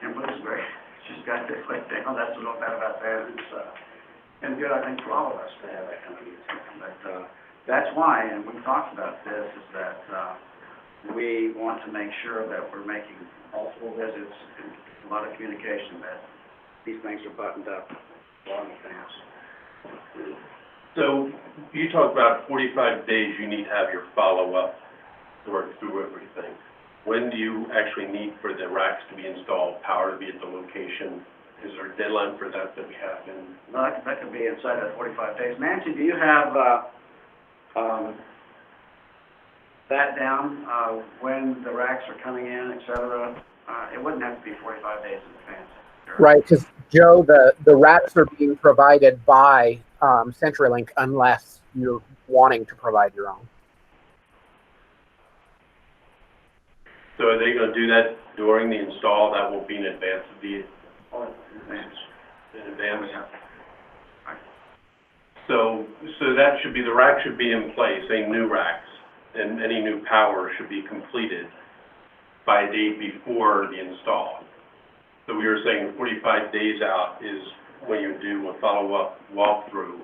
Kimberly's great, she's got this like down, that's a little bad about that, and good, I think, for all of us to have that kind of music. But, that's why, and we talked about this, is that, we want to make sure that we're making multiple visits and a lot of communication, that these things are buttoned up long in advance. So you talked about 45 days you need to have your follow-up to work through everything. When do you actually need for the racks to be installed, power to be at the location? Is there a deadline for that we have in? No, that could be inside of 45 days. Nancy, do you have, that down, when the racks are coming in, et cetera? It wouldn't have to be 45 days in advance. Right, because Joe, the racks are being provided by CenturyLink unless you're wanting to provide your own. So are they going to do that during the install? That won't be in advance of the... In advance? So that should be, the rack should be in place, any new racks, and any new power should be completed by a date before the install. So we were saying 45 days out is when you do a follow-up walkthrough.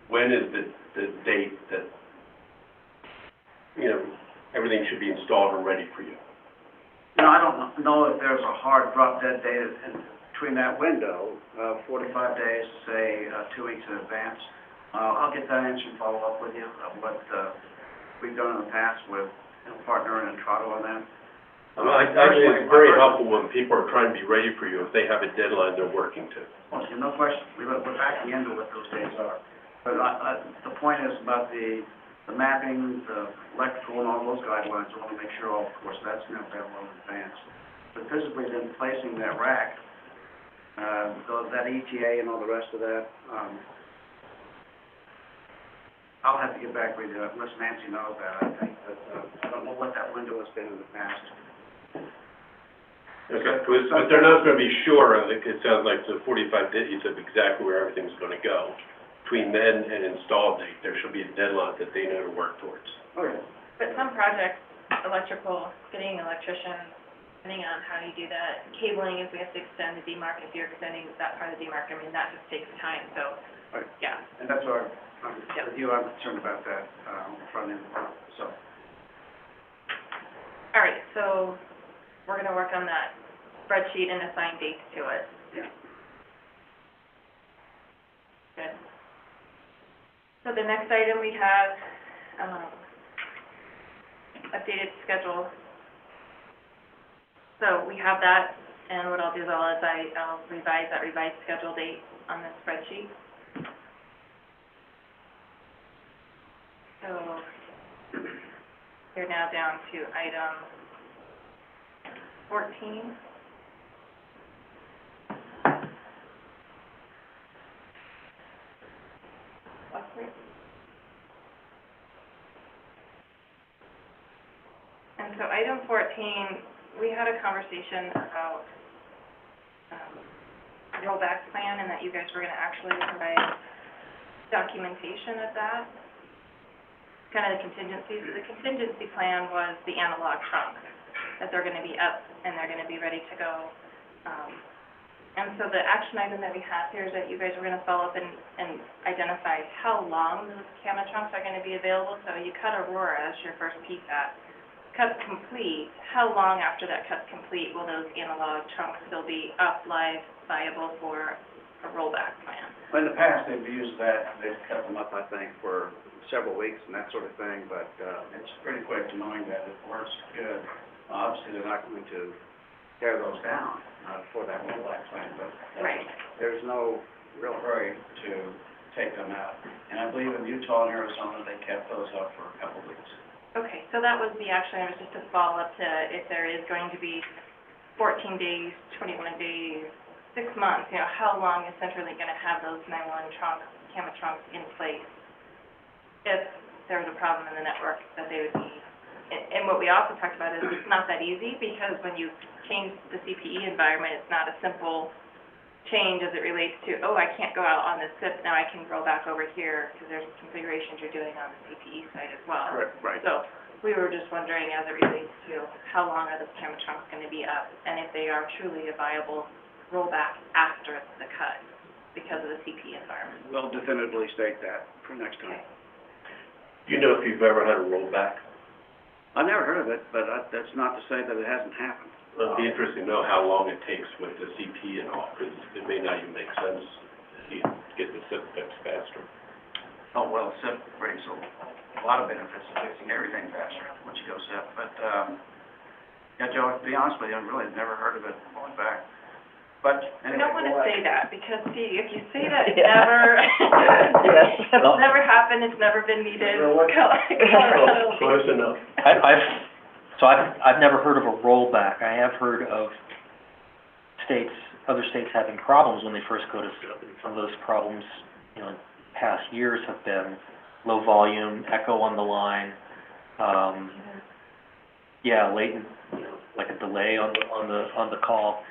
When is the date that, everything should be installed and ready for you? I don't know if there's a hard drop-dead date in between that window, 45 days, say, 2 weeks in advance. I'll get that answer and follow up with you of what we've done in the past with partner and Entrado on that. Actually, it's very helpful when people are trying to be ready for you, if they have a deadline they're working to. Well, no question, we're backing into what those dates are. But the point is about the mapping, the electrical and all those guidelines, I want to make sure, of course, that's not that well in advance. But physically then placing that rack, that ETA and all the rest of that, I'll have to get back with you, unless Nancy knows that, I think, but, I don't know what that window has been in the past. Okay, but they're not gonna be sure, I think it sounds like the 45 days of exactly where everything's gonna go. Between then and install date, there should be a deadline that they know to work towards. Okay. But some projects, electrical, getting an electrician, depending on how you do that, cabling, if we have to extend the demarc, if you're extending that part of the demarc, I mean, that just takes time, so, Right. yeah. And that's why, with you, I'm concerned about that, front end, so. All right, so we're gonna work on that spreadsheet and assign dates to it. Yeah. Good. So the next item we have, updated schedule. So we have that, and what I'll do is I'll revise that revised schedule date on the spreadsheet. So you're now down to item 14. And so item 14, we had a conversation about rollback plan and that you guys were going to actually provide documentation of that. Kind of the contingencies. The contingency plan was the analog trunk, that they're going to be up and they're going to be ready to go. And so the action item that we have here is that you guys are going to follow up and identify how long those camera trunks are going to be available. So you cut Aurora as your first PSAP. Cut's complete. How long after that cut's complete will those analog trunks still be up, live, viable for a rollback plan? In the past, they've used that, they've cut them up, I think, for several weeks and that sort of thing, but, it's pretty quick to knowing that it works good. Obviously, they're not going to tear those down, for that rollback plan, but Right. there's no real hurry to take them out. And I believe in Utah and Arizona, they kept those up for a couple weeks. Okay, so that was the action item, was just to follow up to if there is going to be 14 days, 21 days, 6 months, you know, how long is CenturyLink going to have those 911 trunks, camera trunks in place if there was a problem in the network that they would be. And what we also talked about is it's not that easy because when you change the CPE environment, it's not a simple change as it relates to, oh, I can't go out on this SIP, now I can roll back over here because there's configurations you're doing on the CPE side as well. Correct, right. So we were just wondering as it relates to how long are those camera trunks going to be up and if they are truly a viable rollback after the cut because of the CPE environment. We'll definitively state that for next time. Okay. Do you know if you've ever had a rollback? I've never heard of it, but that's not to say that it hasn't happened. It'd be interesting to know how long it takes with the CP and all, because it may not even make sense to get the SIP fixed faster. Oh, well, SIP brings a lot of benefits to fixing everything faster once you go SIP, but, yeah, Joe, to be honest with you, I've really never heard of it going back. But I anyway. don't want to go say ahead. that because, see, if you say that, it's Yeah. never, Yes. it's never happened, it's never been needed. Colorado. Close enough. I've never heard of a rollback. I have heard of other states having problems when they first go to SIP. And some of those problems, you know, in past years have been low volume, echo on the line, latent, you know, like a delay on the call.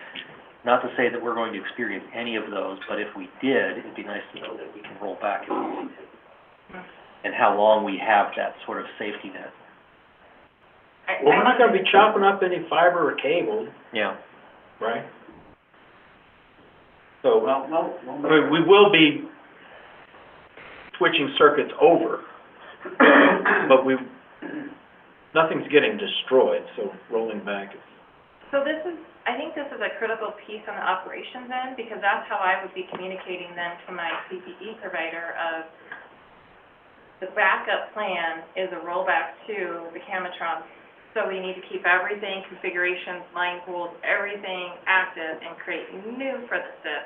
Not to say that we're going to experience any of those, but if we did, it'd be nice to know that we can roll back if we need to. And how long we have that sort of safety net. Well, we're not gonna be chopping up any fiber or cable, Yeah. right? So, Well, I mean, we will be switching circuits over, but nothing's getting destroyed, so rolling back is. So I think this is a critical piece on the operations end, because that's how I would be communicating then to my CPE provider of the backup plan is a rollback to the camera trunk So we need to keep everything, configurations, line pools, everything active and create new for the SIP.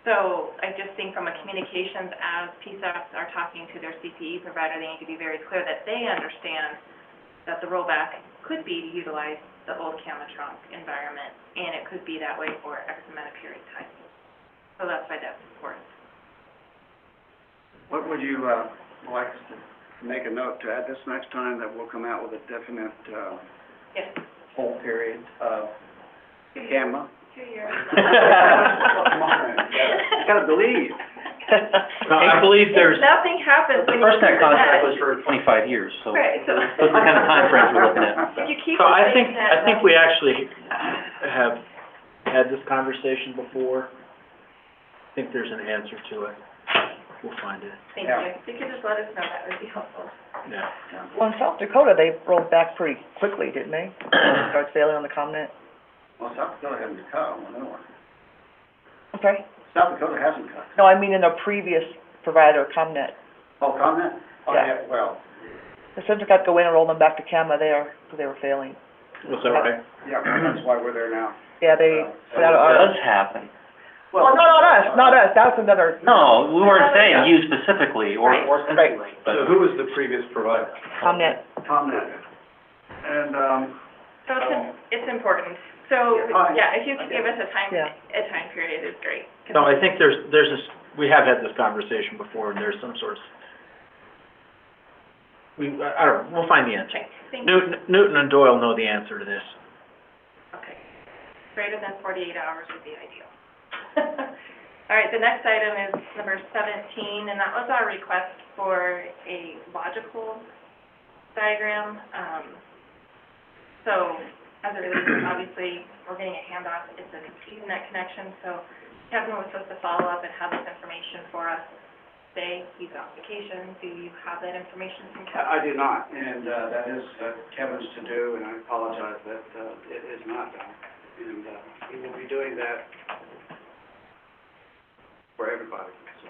So I just think from a communications, as PSAPs are talking to their CPE provider, they need to be very clear that they understand that the rollback could be to utilize the old camera trunk environment, and it could be that way for X amount of period of time. So that's why that's important. What would you like us to make a note to add this next time, that we'll come out with a definite Yes, hold period of camera? 2 years. Come on, you gotta believe. No, I believe there's, Nothing happens the when you FirstNet keep the contract net. was for 25 years, so Right, so. those are the kind of timeframes we're looking at. If you keep So the I same think net we running- actually have had this conversation before. I think there's an answer to it. We'll find it. Thank Yeah. you. If you could just let us know, that would be helpful. Yeah. Well, in South Dakota, they rolled back pretty quickly, didn't they? Start sailing on the ComNet. Well, South Dakota hasn't cut on the new one. I'm sorry? South Dakota hasn't cut. No, I mean in their previous provider, ComNet. Oh, comment? Oh, Yeah. well, The Central got to go in and roll them back to CAMA there, because they were failing. Was that right? yeah, that's why we're there now. Yeah, they, It does happen. well, no, not us, that's another. No, we weren't saying you specifically, or Right. Century, but. So who was the previous provider? ComNet. ComNet. And, So it's important. So, Yeah, fine. yeah, if you could give us a time Yeah. period is great. 'Cause No, I think there's this, we have had this conversation before, and there's some sort of, I don't know, we'll find the answer. Okay, thank you. Newton and Doyle know the answer to this. Okay. Greater than 48 hours would be ideal. All right, the next item is number 17, and that was our request for a logical diagram. So, as it relates, obviously, we're getting a handoff, it's an ESInet connection, so Kevin was supposed to follow up and have this information for us today. He's on vacation. Do you have that information from Kevin? I do not, and that is Kevin's to do, and I apologize that it is not done. And he will be doing that for everybody, so.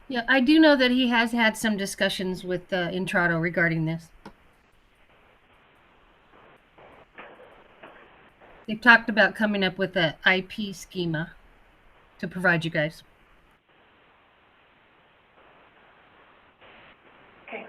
Yeah, I do know that he has had some discussions with Intrado regarding this. They've talked about coming up with a IP schema to provide you guys. Okay.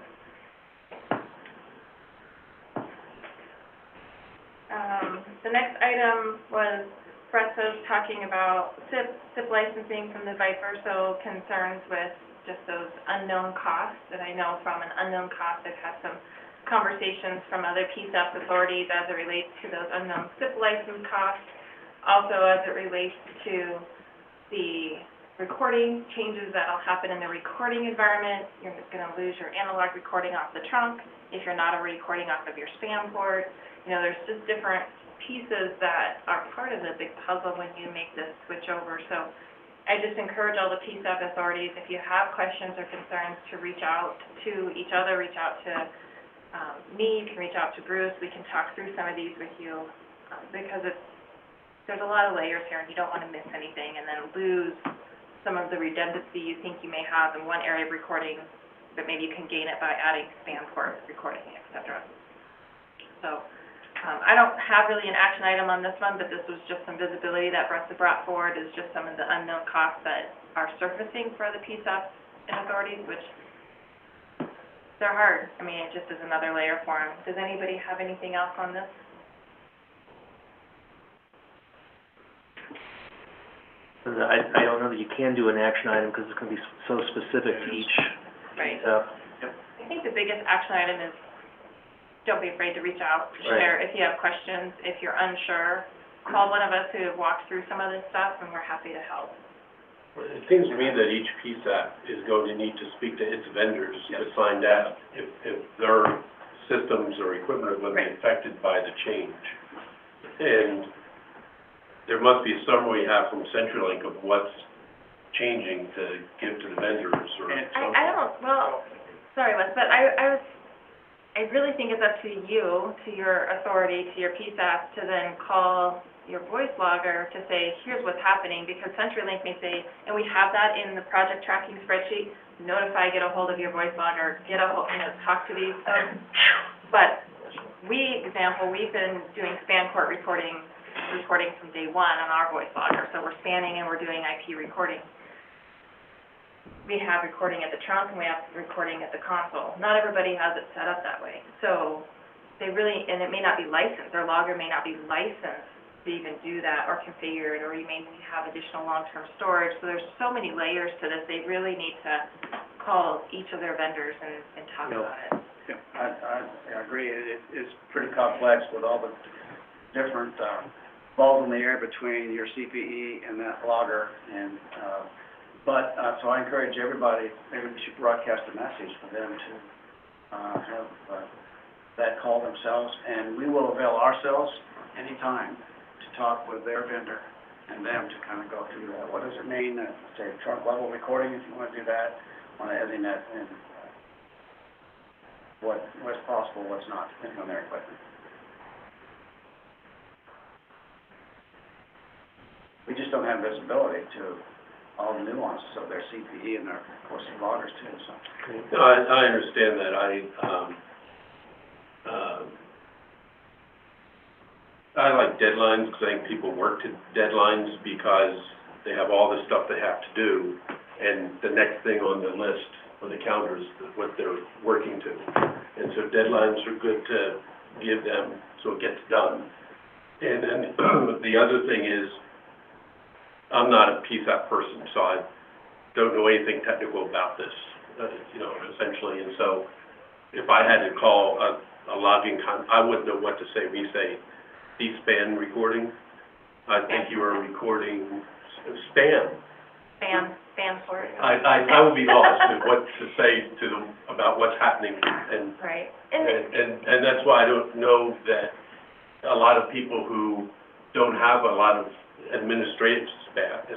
The next item was Brett's talking about SIP licensing from the Viper, so concerns with just those unknown costs. And I know from an unknown cost, I've had some conversations from other PSAP authorities as it relates to those unknown SIP license costs. Also as it relates to the recording changes that'll happen in the recording environment. You're going to lose your analog recording off the trunk if you're not already recording off of your spam port. You know, there's just different pieces that are part of the big puzzle when you make this switch over. So I just encourage all the PSAP authorities, if you have questions or concerns, to reach out to each other, reach out to me, you can reach out to Bruce. We can talk through some of these with you because there's a lot of layers here and you don't want to miss anything and then lose some of the redundancy you think you may have in one area of recording, but maybe you can gain it by adding spam port recording, etc. So I don't have really an action item on this one, but this was just some visibility that Brett brought forward, is just some of the unknown costs that are surfacing for the PSAP and authorities, which they're hard. I mean, it just is another layer for them. Does anybody have anything else on this? I don't know that you can do an action item because it's going to be so specific to each. Right. Yep. I think the biggest action item is don't be afraid to reach out, share if you have questions. If you're unsure, call one of us who walked through some of this stuff, and we're happy to help. It seems to me that each PSAP is going to need to speak to its vendors to find out if their systems or equipment will be affected by the change. And there must be a summary you have from CenturyLink of what's changing to give to the vendors or something. I don't, well, sorry, Wes, but I really think it's up to you, to your authority, to your PSAP, to then call your voice logger to say, here's what's happening, because CenturyLink may say, and we have that in the project tracking spreadsheet, notify, get a hold of your voice logger, get a hold, talk to these folks. But we've been doing span court reporting from day one on our voice logger. So we're spanning and we're doing IP recording. We have recording at the trunk and we have recording at the console. Not everybody has it set up that way. So they really, and it may not be licensed, their logger may not be licensed to even do that or configure it, or you may have additional long-term storage. So there's so many layers to this. They really need to call each of their vendors and talk about it. Yeah, I agree. It's pretty complex with all the different balls in the air between your CPE and that logger. And so I encourage everybody, maybe we should broadcast a message for them to have that call themselves, and we will avail ourselves anytime to talk with their vendor and them to kind of go through that. What does it mean, say, trunk level recording, if you want to do that on an ESInet, and what's possible, what's not, depending on their equipment. We just don't have visibility to all the nuances of their CPE and their, of course, their loggers too, so. No, I understand that. I like deadlines because I think people work to deadlines because they have all this stuff they have to do, and the next thing on the list or the calendar is what they're working to. And so deadlines are good to give them so it gets done. And then the other thing is, I'm not a PSAP person, so I don't know anything technical about this, essentially. And so if I had to call a logging I wouldn't know what to say. We say C-SPAN recording. I think you are recording SPAN. Span for it. I would be lost in what to say to them about what's happening, and right. And that's why I don't know that a lot of people who don't have a lot of administrative staff.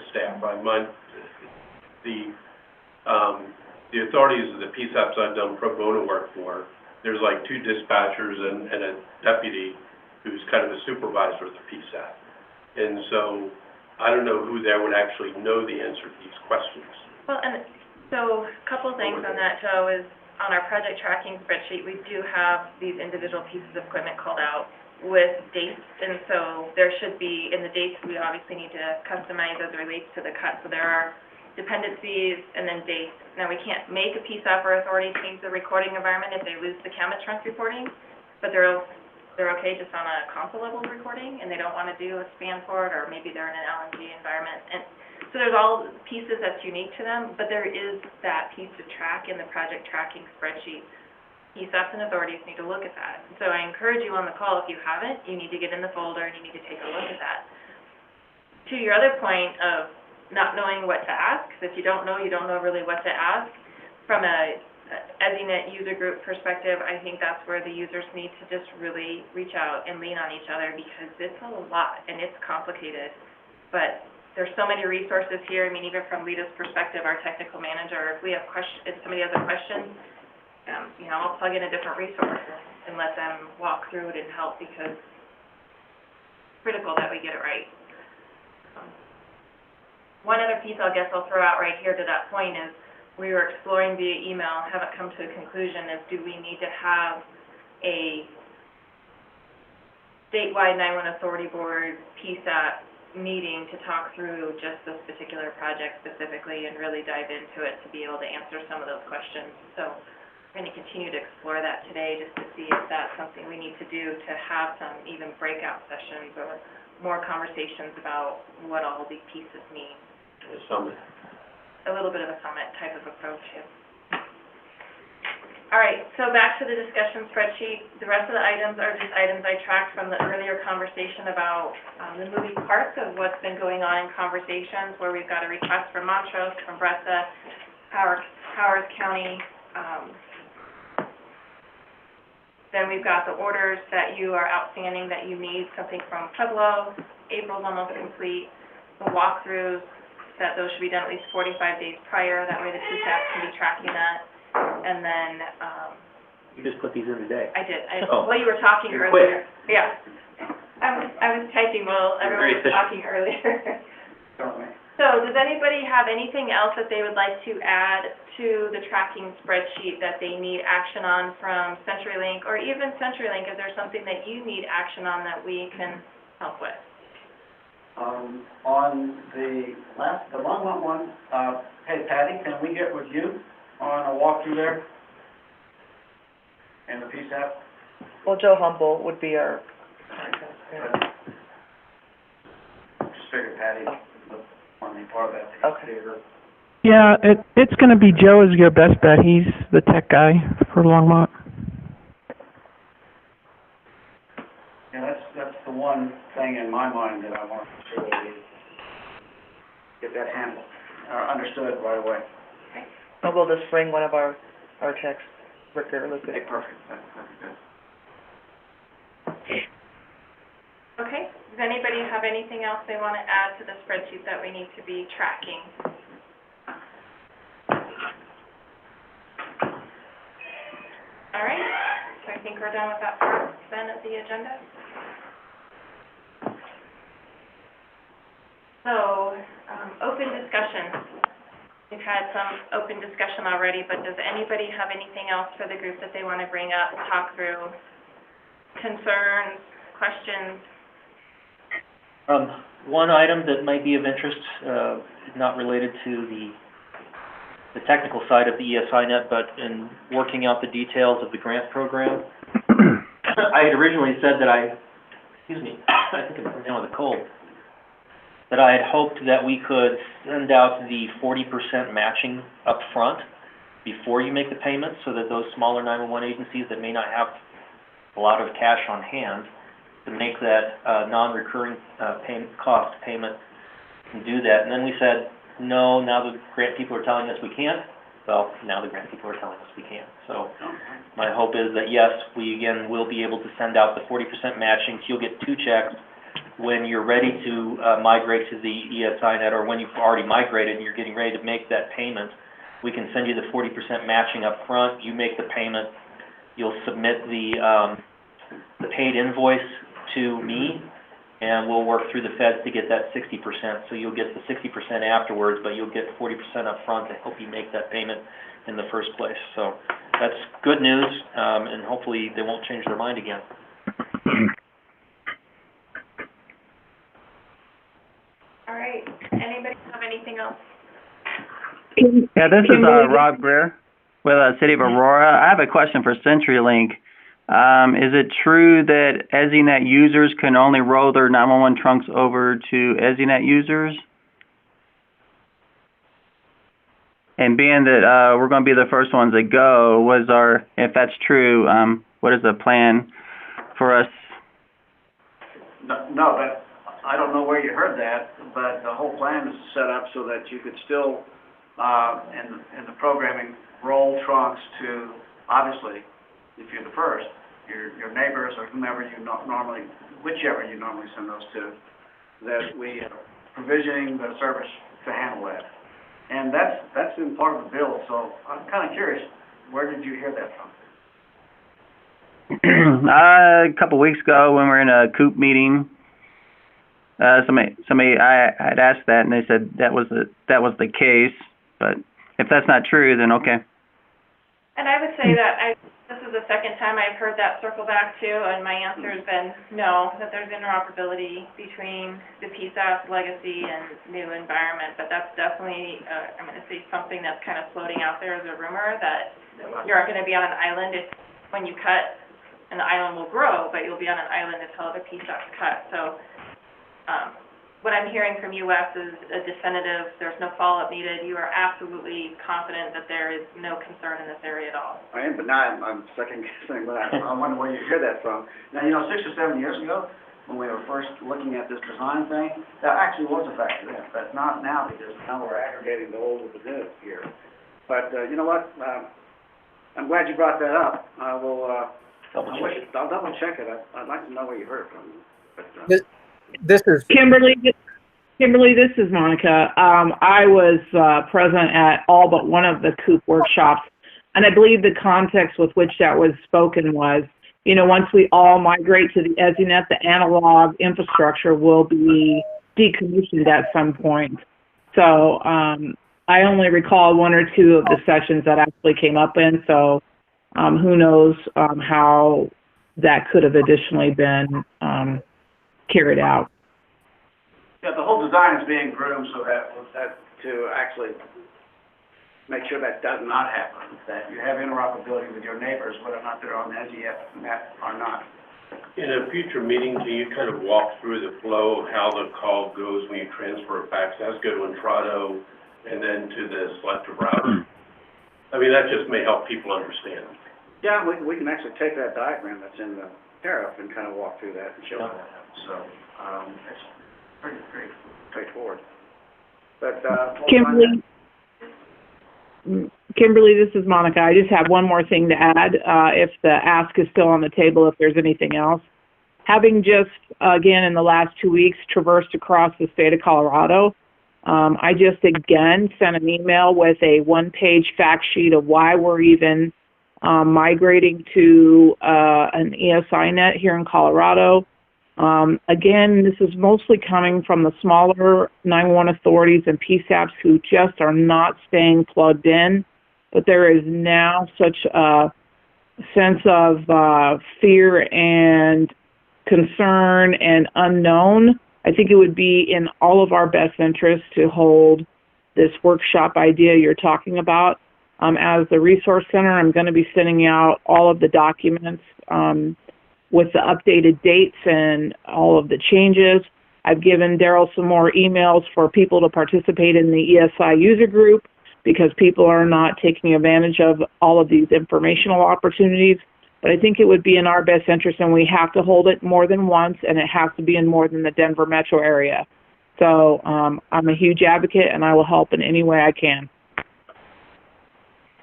The authorities of the PSAPs I've done pro bono work for, there's like 2 dispatchers and a deputy who's kind of a supervisor of the PSAP. And so I don't know who there would actually know the answer to these questions. Well, and so a couple things on that, Joe, is on our project tracking spreadsheet, we do have these individual pieces of equipment called out with dates, and so there should be, in the dates, we obviously need to customize as it relates to the cut. So there are dependencies and then dates. Now, we can't make a PSAP or authority change the recording environment if they lose the camera trunk reporting, but they're okay just on a console level recording, and they don't want to do a span for it, or maybe they're in an LNG environment. And so there's all pieces that's unique to them, but there is that piece to track in the project tracking spreadsheet. PSAPs and authorities need to look at that. So I encourage you on the call, if you haven't, you need to get in the folder and you need to take a look at that. To your other point of not knowing what to ask, because if you don't know really what to ask, from a ESInet user group perspective, I think that's where the users need to just really reach out and lean on each other, because it's a lot and it's complicated. But there's so many resources here. I mean, even from Lita's perspective, our technical manager, if we have questions, if somebody has a question, I'll plug in a different resource and let them walk through it and help, because it's critical that we get it right. One other piece I'll throw out right here to that point is, we were exploring via email, haven't come to a conclusion, is do we need to have a statewide 911 authority board PSAP meeting to talk through just this particular project specifically and really dive into it to be able to answer some of those questions. So we're going to continue to explore that today just to see if that's something we need to do to have some even breakout sessions or more conversations about what all these pieces mean. A summit. A little bit of a summit type of approach, yeah. All right, so back to the discussion spreadsheet. The rest of the items are just items I tracked from the earlier conversation about the moving parts of what's been going on in conversations, where we've got a request from Montrose, from Bressa, Howard County. Then we've got the orders that you are outstanding, that you need something from Pueblo. April's almost complete. The walkthroughs, that those should be done at least 45 days prior. That way the PSAP can be tracking that. And then, You just put these in today. I did. Oh. Well, you were talking You're earlier. Yeah. I was typing while everyone was Very efficient. talking earlier. So does anybody have anything else that they would like to add to the tracking spreadsheet that they need action on from CenturyLink, or even CenturyLink? Is there something that you need action on that we can help with? On the Longmont one, hey Patty, can we get with you on a walkthrough there? And the PSAP? Well, Joe Humble would be our, Just figured Patty would want to be part of that. Okay. Yeah, it's going to be Joe is your best bet. He's the tech guy for Longmont. Yeah, that's the one thing in my mind that I want to make sure that we get that handled, understood right away. and we'll just bring one of our techs, Rick or Lucas. Okay, perfect. That's good. Okay, does anybody have anything else they want to add to the spreadsheet that we need to be tracking? All right, so I think we're done with that part then of the agenda. So, open discussion. We've had some open discussion already, but does anybody have anything else for the group that they want to bring up, talk through, concerns, questions? One item that might be of interest, not related to the technical side of the ESInet, but in working out the details of the grant program. I had originally said that I think I'm down with a cold, that I had hoped that we could send out the 40% matching up front before you make the payment, so that those smaller 911 agencies that may not have a lot of cash on hand to make that non-recurring cost payment can do that. And then we said, no, now the grant people are telling us we can't. Well, now the grant people are telling us we can't. So my hope is that, yes, we again will be able to send out the 40% matching. So you'll get 2 checks when you're ready to migrate to the ESInet, or when you've already migrated and you're getting ready to make that payment. We can send you the 40% matching up front. You make the payment. You'll submit the paid invoice to me, and we'll work through the feds to get that 60%. So you'll get the 60% afterwards, but you'll get 40% up front to help you make that payment in the first place. So that's good news, and hopefully they won't change their mind again. All right, anybody have anything else? Yeah, this is Rob Greer with City of Aurora. I have a question for CenturyLink. Is it true that ESInet users can only roll their 911 trunks over to ESInet users? And being that we're going to be the first ones that go, if that's true, what is the plan for us? No, but I don't know where you heard that, but the whole plan is set up so that you could still, in the programming, roll trunks to, obviously, if you're the first, your neighbors or whomever whichever you normally send those to, that we are provisioning the service to handle that. And that's in part of the bill, so I'm kind of curious, where did you hear that from? A couple weeks ago when we were in a COOP meeting, somebody I had asked that, and they said that was the case. But if that's not true, then okay. And I would say that this is the second time I've heard that circle back too, and my answer has been no, that there's interoperability between the PSAP legacy and new environment. But that's definitely, I'm going to say something that's kind of floating out there as a rumor, that you're going to be on an island when you cut, and the island will grow, but you'll be on an island until the PSAP's cut. So what I'm hearing from US is a definitive, there's no follow-up needed. You are absolutely confident that there is no concern in this area at all. I am, but now I'm second guessing, but I wonder where you hear that from. Now, 6 or 7 years ago, when we were first looking at this design thing, that actually was a factor then, but not now, because now we're aggregating the old with the new here. But you know what? I'm glad you brought that up. I will. I'll double check it. I'd like to know where you heard it from. But, This is Kimberly, this is Monica. I was present at all but one of the COOP workshops, and I believe the context with which that was spoken was, once we all migrate to the ESInet, the analog infrastructure will be decommissioned at some point. So I only recall one or two of the sessions that actually came up in, so who knows how that could have additionally been carried out. Yeah, the whole design is being groomed so that to actually make sure that does not happen, that you have interoperability with your neighbors, whether or not they're on ESInet or not. In a future meeting, can you kind of walk through the flow of how the call goes when you transfer a fax? That's go to Intrado and then to the selective router. I mean, that just may help people understand. Yeah, we can actually take that diagram that's in the tariff and kind of walk through that and show that. So, it's pretty straightforward. But, Kimberly, this is Monica. I just have one more thing to add, if the ask is still on the table, if there's anything else. Having just, again, in the last 2 weeks, traversed across the state of Colorado, I just, again, sent an email with a one-page fact sheet of why we're even migrating to an ESInet here in Colorado. Again, this is mostly coming from the smaller 911 authorities and PSAPs who just are not staying plugged in. But there is now such a sense of fear and concern and unknown. I think it would be in all of our best interest to hold this workshop idea you're talking about. As the resource center, I'm going to be sending out all of the documents with the updated dates and all of the changes. I've given Daryl some more emails for people to participate in the ESI user group because people are not taking advantage of all of these informational opportunities. But I think it would be in our best interest, and we have to hold it more than once, and it has to be in more than the Denver metro area. So I'm a huge advocate, and I will help in any way I can.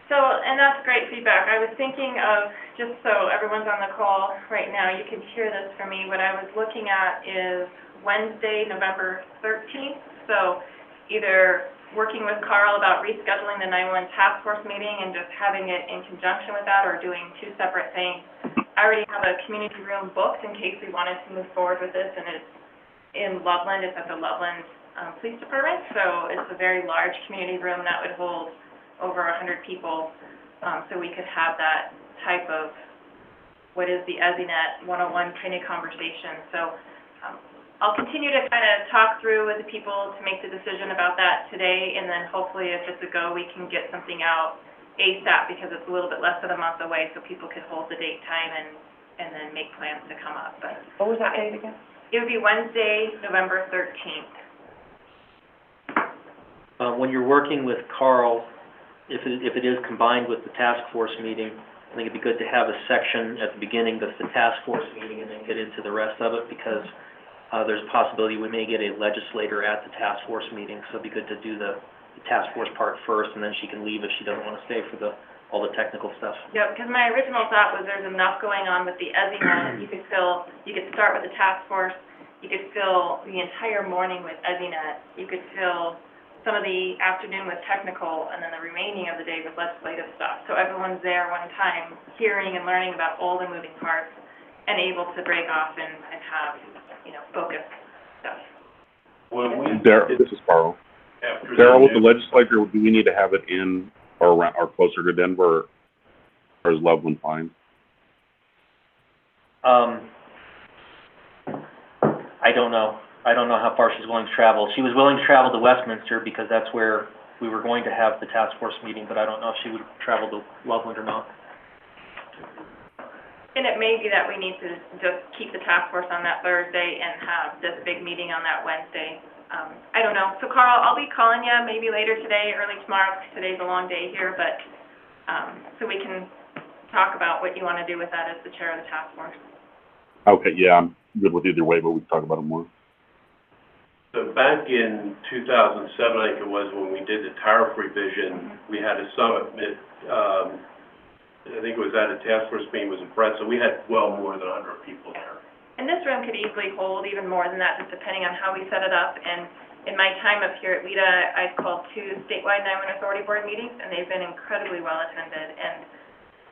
So, and that's great feedback. I was thinking of, just so everyone's on the call right now, you can hear this from me, what I was looking at is Wednesday, November 13th. So either working with Carl about rescheduling the 911 task force meeting and just having it in conjunction with that, or doing two separate things. I already have a community room booked in case we wanted to move forward with this, and it's in Loveland. It's at the Loveland Police Department, so it's a very large community room that would hold over 100 people, so we could have that type of what is the ESInet 101 kind of conversation. So I'll continue to kind of talk through with the people to make the decision about that today, and then hopefully if it's a go, we can get something out ASAP because it's a little bit less than a month away, so people could hold the date time and then make plans to come up. But What was that date again? it would be Wednesday, November 13th. When you're working with Carl, if it is combined with the task force meeting, I think it'd be good to have a section at the beginning that's the task force meeting and then get into the rest of it, because there's a possibility we may get a legislator at the task force meeting, so it'd be good to do the task force part first, and then she can leave if she doesn't want to stay for all the technical stuff. Yeah, because my original thought was there's enough going on with the ESInet. You could start with the task force, you could fill the entire morning with ESInet, you could fill some of the afternoon with technical, and then the remaining of the day with legislative stuff. So everyone's there one time, hearing and learning about all the moving parts, and able to break off and have, focused stuff. This is Carl. Daryl, with the legislature, do we need to have it in or around or closer to Denver, or is Loveland fine? I don't know. I don't know how far she's willing to travel. She was willing to travel to Westminster because that's where we were going to have the task force meeting, but I don't know if she would travel to Loveland or not. And it may be that we need to just keep the task force on that Thursday and have this big meeting on that Wednesday. I don't know. So Carl, I'll be calling you maybe later today, early tomorrow, because today's a long day here, but so we can talk about what you want to do with that as the chair of the task force. Okay, yeah, I'm good with either way, but we can talk about it more. So back in 2007, I think it was, when we did the tariff revision, we had a summit, I think it was at a task force meeting, was in Brett, so we had well more than 100 people there. And this room could easily hold even more than that, just depending on how we set it up. And in my time up here at WIDA, I've called 2 statewide 911 authority board meetings, and they've been incredibly well attended. And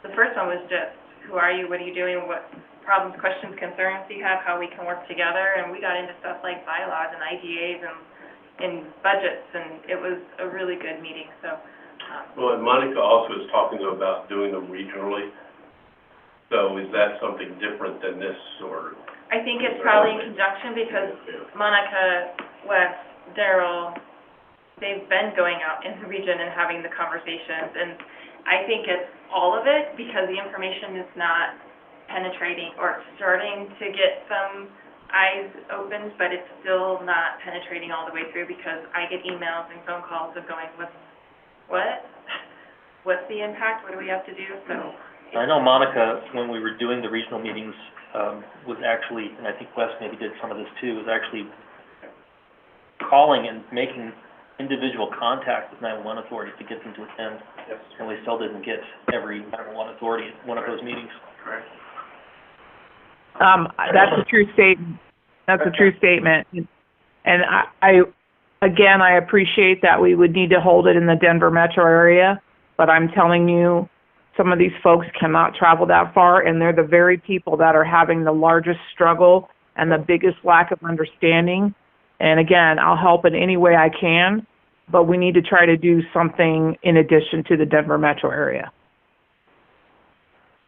the first one was just, who are you, what are you doing, what problems, questions, concerns do you have, how we can work together. And we got into stuff like bylaws and IGAs and in budgets, and it was a really good meeting, so. Well, and Monica also is talking about doing them regionally. So is that something different than this, or? I think it's probably in conjunction because Monica, Wes, Daryl, they've been going out in the region and having the conversations, and I think it's all of it because the information is not penetrating or starting to get some eyes opened, but it's still not penetrating all the way through because I get emails and phone calls of going, what? What's the impact? What do we have to do? So I know Monica, when we were doing the regional meetings, was actually, and I think Wes maybe did some of this too, was actually calling and making individual contact with 911 authorities to get them to attend. Yes. And we still didn't get every 911 authority at one of those meetings. Correct. That's a true statement. That's a true statement. And again, I appreciate that we would need to hold it in the Denver metro area, but I'm telling you, some of these folks cannot travel that far, and they're the very people that are having the largest struggle and the biggest lack of understanding. And again, I'll help in any way I can, but we need to try to do something in addition to the Denver metro area.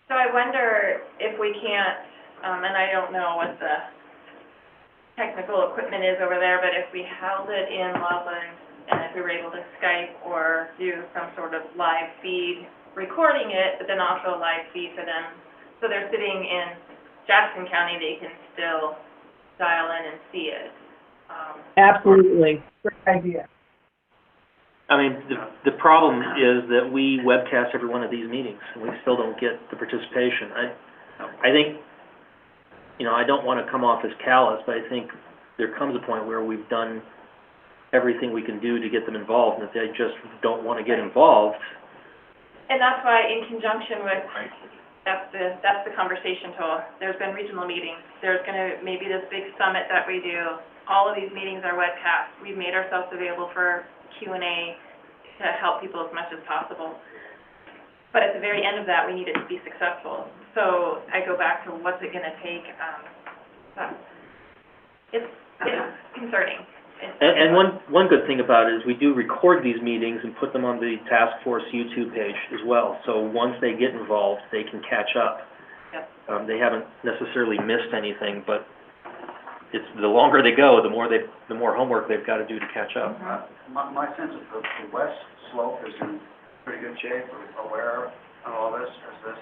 I wonder if we can't, and I don't know what the technical equipment is over there, but if we held it in Loveland and if we were able to Skype or do some sort of live feed, recording it, but then also a live feed for them. So they're sitting in Jackson County, they can still dial in and see it. Absolutely. Great idea. I mean, the problem is that we webcast every one of these meetings, and we still don't get the participation. I think, you know, I don't want to come off as callous, but I think there comes a point where we've done everything we can do to get them involved, and if they just don't want to get involved. And that's why, in conjunction with, that's the conversation tool. There's been regional meetings. There's maybe this big summit that we do. All of these meetings are webcast. We've made ourselves available for Q&A to help people as much as possible. But at the very end of that, we need it to be successful. So I go back to what's it going to take. It's concerning. And one good thing about it is we do record these meetings and put them on the task force YouTube page as well. So once they get involved, they can catch up. Yep. They haven't necessarily missed anything, but it's the longer they go, the more homework they've got to do to catch up. My sense is the west slope is in pretty good shape. We're aware of all this. Is this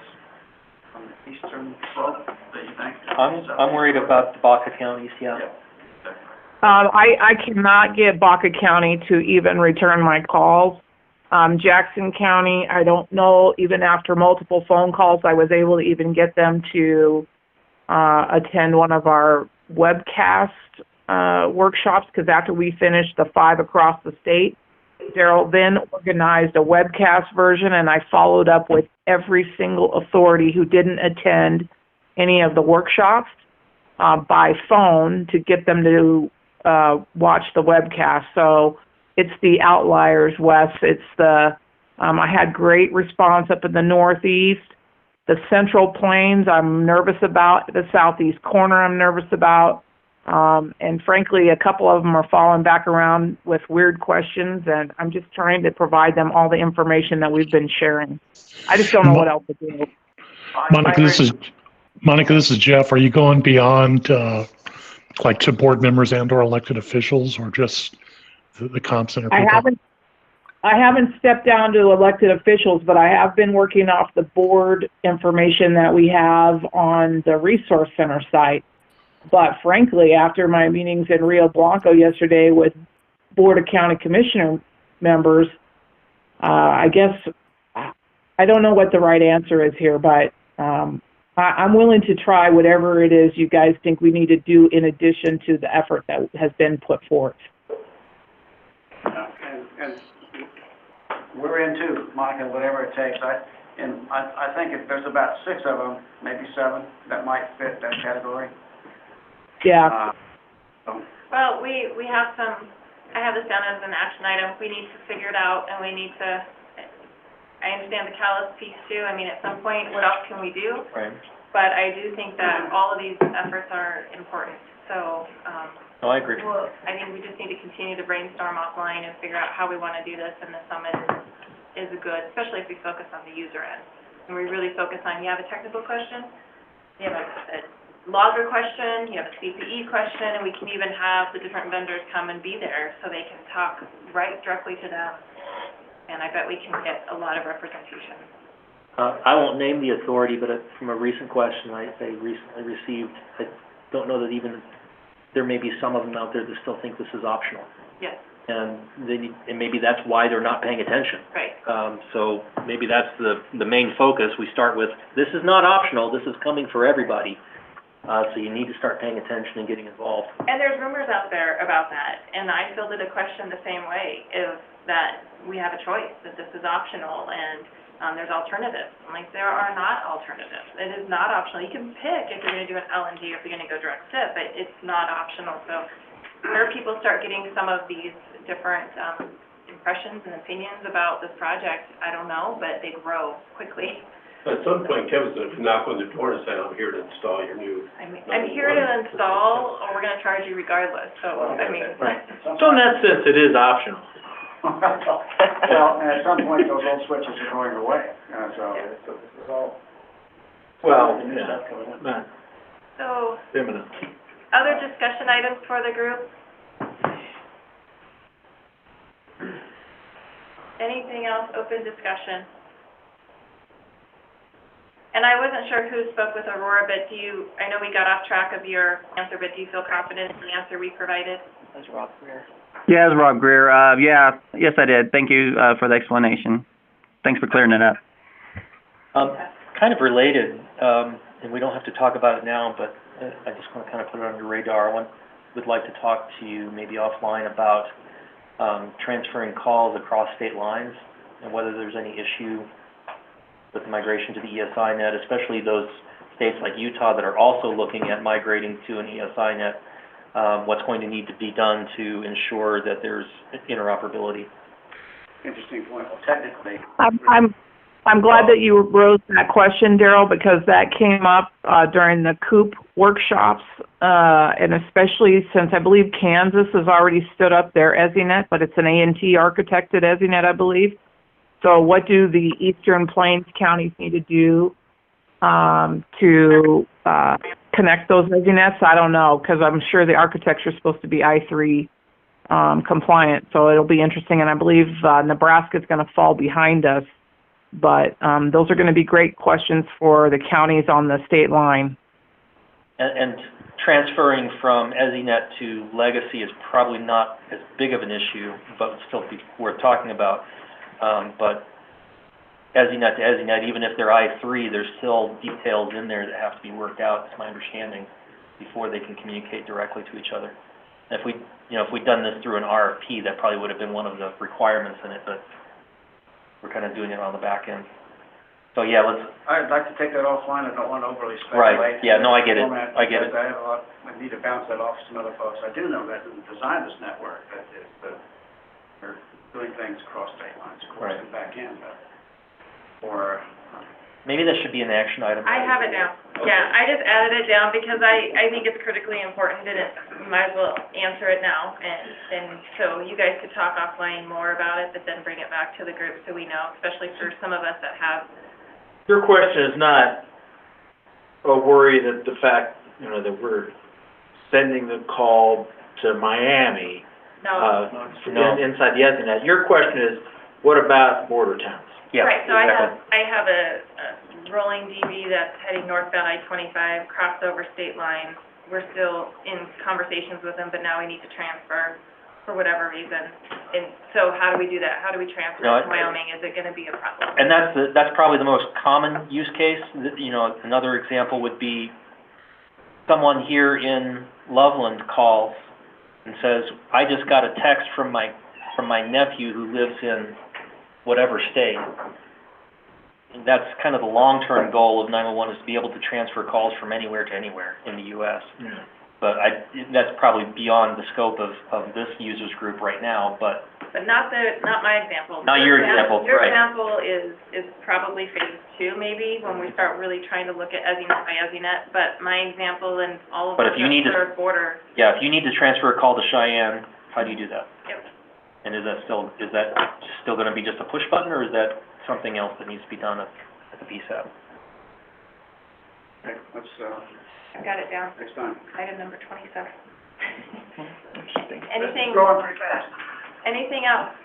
on the eastern slope that you think? I'm worried about the Baca counties, yeah. I cannot get Baca County to even return my calls. Jackson County, I don't know, even after multiple phone calls, I was able to even get them to attend one of our webcast workshops, because after we finished the 5 across the state, Daryl then organized a webcast version, and I followed up with every single authority who didn't attend any of the workshops by phone to get them to watch the webcast. So it's the outliers, Wes. It's the, I had great response up in the Northeast. The Central Plains, I'm nervous about. The Southeast corner, I'm nervous about. And frankly, a couple of them are falling back around with weird questions, and I'm just trying to provide them all the information that we've been sharing. I just don't know what else to do. Monica, this is Jeff. Are you going beyond, like to board members and or elected officials, or just the comp center people? I haven't stepped down to elected officials, but I have been working off the board information that we have on the resource center site. But frankly, after my meetings in Rio Blanco yesterday with Board of County Commissioner members, I guess I don't know what the right answer is here, but I'm willing to try whatever it is you guys think we need to do in addition to the effort that has been put forth. And we're into, Monica, whatever it takes. I think if there's about 6 of them, maybe 7, that might fit that category. Yeah. Well, we have I have this down as an action item. We need to figure it out, and we need to, I understand the callous piece too. I mean, at some point, what else can we do? Right. But I do think that all of these efforts are important. So No, I agree. Well, I think we just need to continue to brainstorm offline and figure out how we want to do this, and the summit is good, especially if we focus on the user end. And we really focus on, you have a technical question, you have a logger question, you have a CPE question, and we can even have the different vendors come and be there so they can talk right directly to them. And I bet we can get a lot of representation. I won't name the authority, but from a recent question I recently received, I don't know that even, there may be some of them out there that still think this is optional. Yes. And maybe that's why they're not paying attention. Right. So maybe that's the main focus. We start with, this is not optional, this is coming for everybody. So you need to start paying attention and getting involved. And there's rumors out there about that, and I fielded a question the same way, is that we have a choice, that this is optional, and there's alternatives. I'm like, there are not alternatives. It is not optional. You can pick if you're going to do an LNG or if you're going to go direct SIP, but it's not optional. So where people start getting some of these different impressions and opinions about this project, I don't know, but they grow quickly. At some point, Kevin's going to knock on the door and say, I'm here to install your new... I'm here to install, or we're going to charge you regardless. So, I mean... Right. So in that sense, it is optional. Well, and at some point, those old switches are going away, so this is all... Well, yeah, not So, imminent. other discussion items for the group? Anything else, open discussion? And I wasn't sure who spoke with Aurora, but I know we got off track of your answer, but do you feel confident in the answer we provided? That's Rob Greer. Yeah, it's Rob Greer. Yes, I did. Thank you for the explanation. Thanks for clearing it up. Kind of related, and we don't have to talk about it now, but I just want to kind of put it on your radar. I would like to talk to you maybe offline about transferring calls across state lines and whether there's any issue with the migration to the ESInet, especially those states like Utah that are also looking at migrating to an ESInet. What's going to need to be done to ensure that there's interoperability? Interesting point. Well, technically... I'm glad that you rose that question, Daryl, because that came up during the COOP workshops, and especially since I believe Kansas has already stood up their ESInet, but it's an A&T architected ESInet, I believe. So what do the Eastern Plains counties need to do to connect those ESInets? I don't know, because I'm sure the architecture is supposed to be I3 compliant, so it'll be interesting, and I believe Nebraska is going to fall behind us. But those are going to be great questions for the counties on the state line. And transferring from ESInet to Legacy is probably not as big of an issue, but still be worth talking about. But ESInet to ESInet, even if they're I3, there's still details in there that have to be worked out, it's my understanding, before they can communicate directly to each other. And if we'd done this through an RFP, that probably would have been one of the requirements in it, but we're kind of doing it on the back end. So yeah, I'd like to take that offline. I don't want to overly speculate. Right, yeah, no, I get it. I get it. I need to bounce that off to some other folks. I do know that in the design of this network, that is they're doing things across state lines, of course, and back end, or... Maybe that should be an action item. I have it down. Okay. Yeah, I just added it down because I think it's critically important, and you might as well answer it now. And so you guys could talk offline more about it, but then bring it back to the group so we know, especially for some of us that have... Your question is not a worry that the fact, that we're sending the call to Miami. No. Inside the ESInet. Your question is, what about border towns? Yeah, right, so exactly. I have a rolling DB that's heading northbound I-25, crossed over state lines. We're still in conversations with them, but now we need to transfer for whatever reason. And so how do we do that? How do we transfer to Wyoming? Is it going to be a problem? And that's probably the most common use case. Another example would be someone here in Loveland calls and says, I just got a text from my nephew who lives in whatever state. And that's kind of the long-term goal of 911, is to be able to transfer calls from anywhere to anywhere in the U.S. Yeah. But that's probably beyond the scope of this users group right now, but But not my example. Not your example, Your right. example is probably phase 2 maybe, when we start really trying to look at ESInet by ESInet, but my example and all of But those if you need to- are border. yeah, if you need to transfer a call to Cheyenne, how do you do that? Yep. And is that still gonna be just a push button, or is that something else that needs to be done at the PSAP? Okay, let's, I've got it down, next time. item number 27. Interesting. Anything, Go on pretty fast. anything else?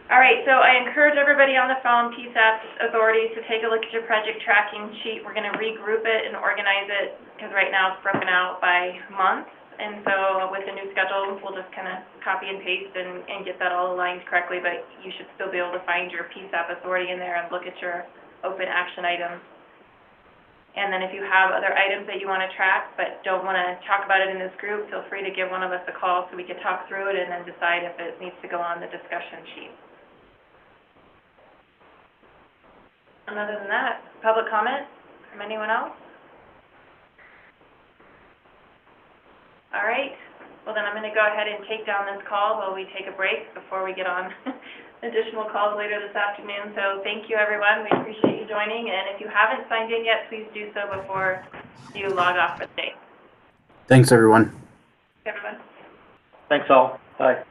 All right, so I encourage everybody on the phone, PSAP authorities, to take a look at your project tracking sheet. We're gonna regroup it and organize it, because right now it's broken out by month. And so with the new schedule, we'll just kind of copy and paste and get that all aligned correctly, but you should still be able to find your PSAP authority in there and look at your open action items. And then if you have other items that you want to track but don't want to talk about it in this group, feel free to give one of us a call so we can talk through it and then decide if it needs to go on the discussion sheet. And other than that, public comment from anyone else? All right, well then I'm going to go ahead and take down this call while we take a break before we get on additional calls later this afternoon. So thank you, everyone. We appreciate you joining. And if you haven't signed in yet, please do so before you log off for the day. Thanks, everyone. Everyone. Thanks all. Bye.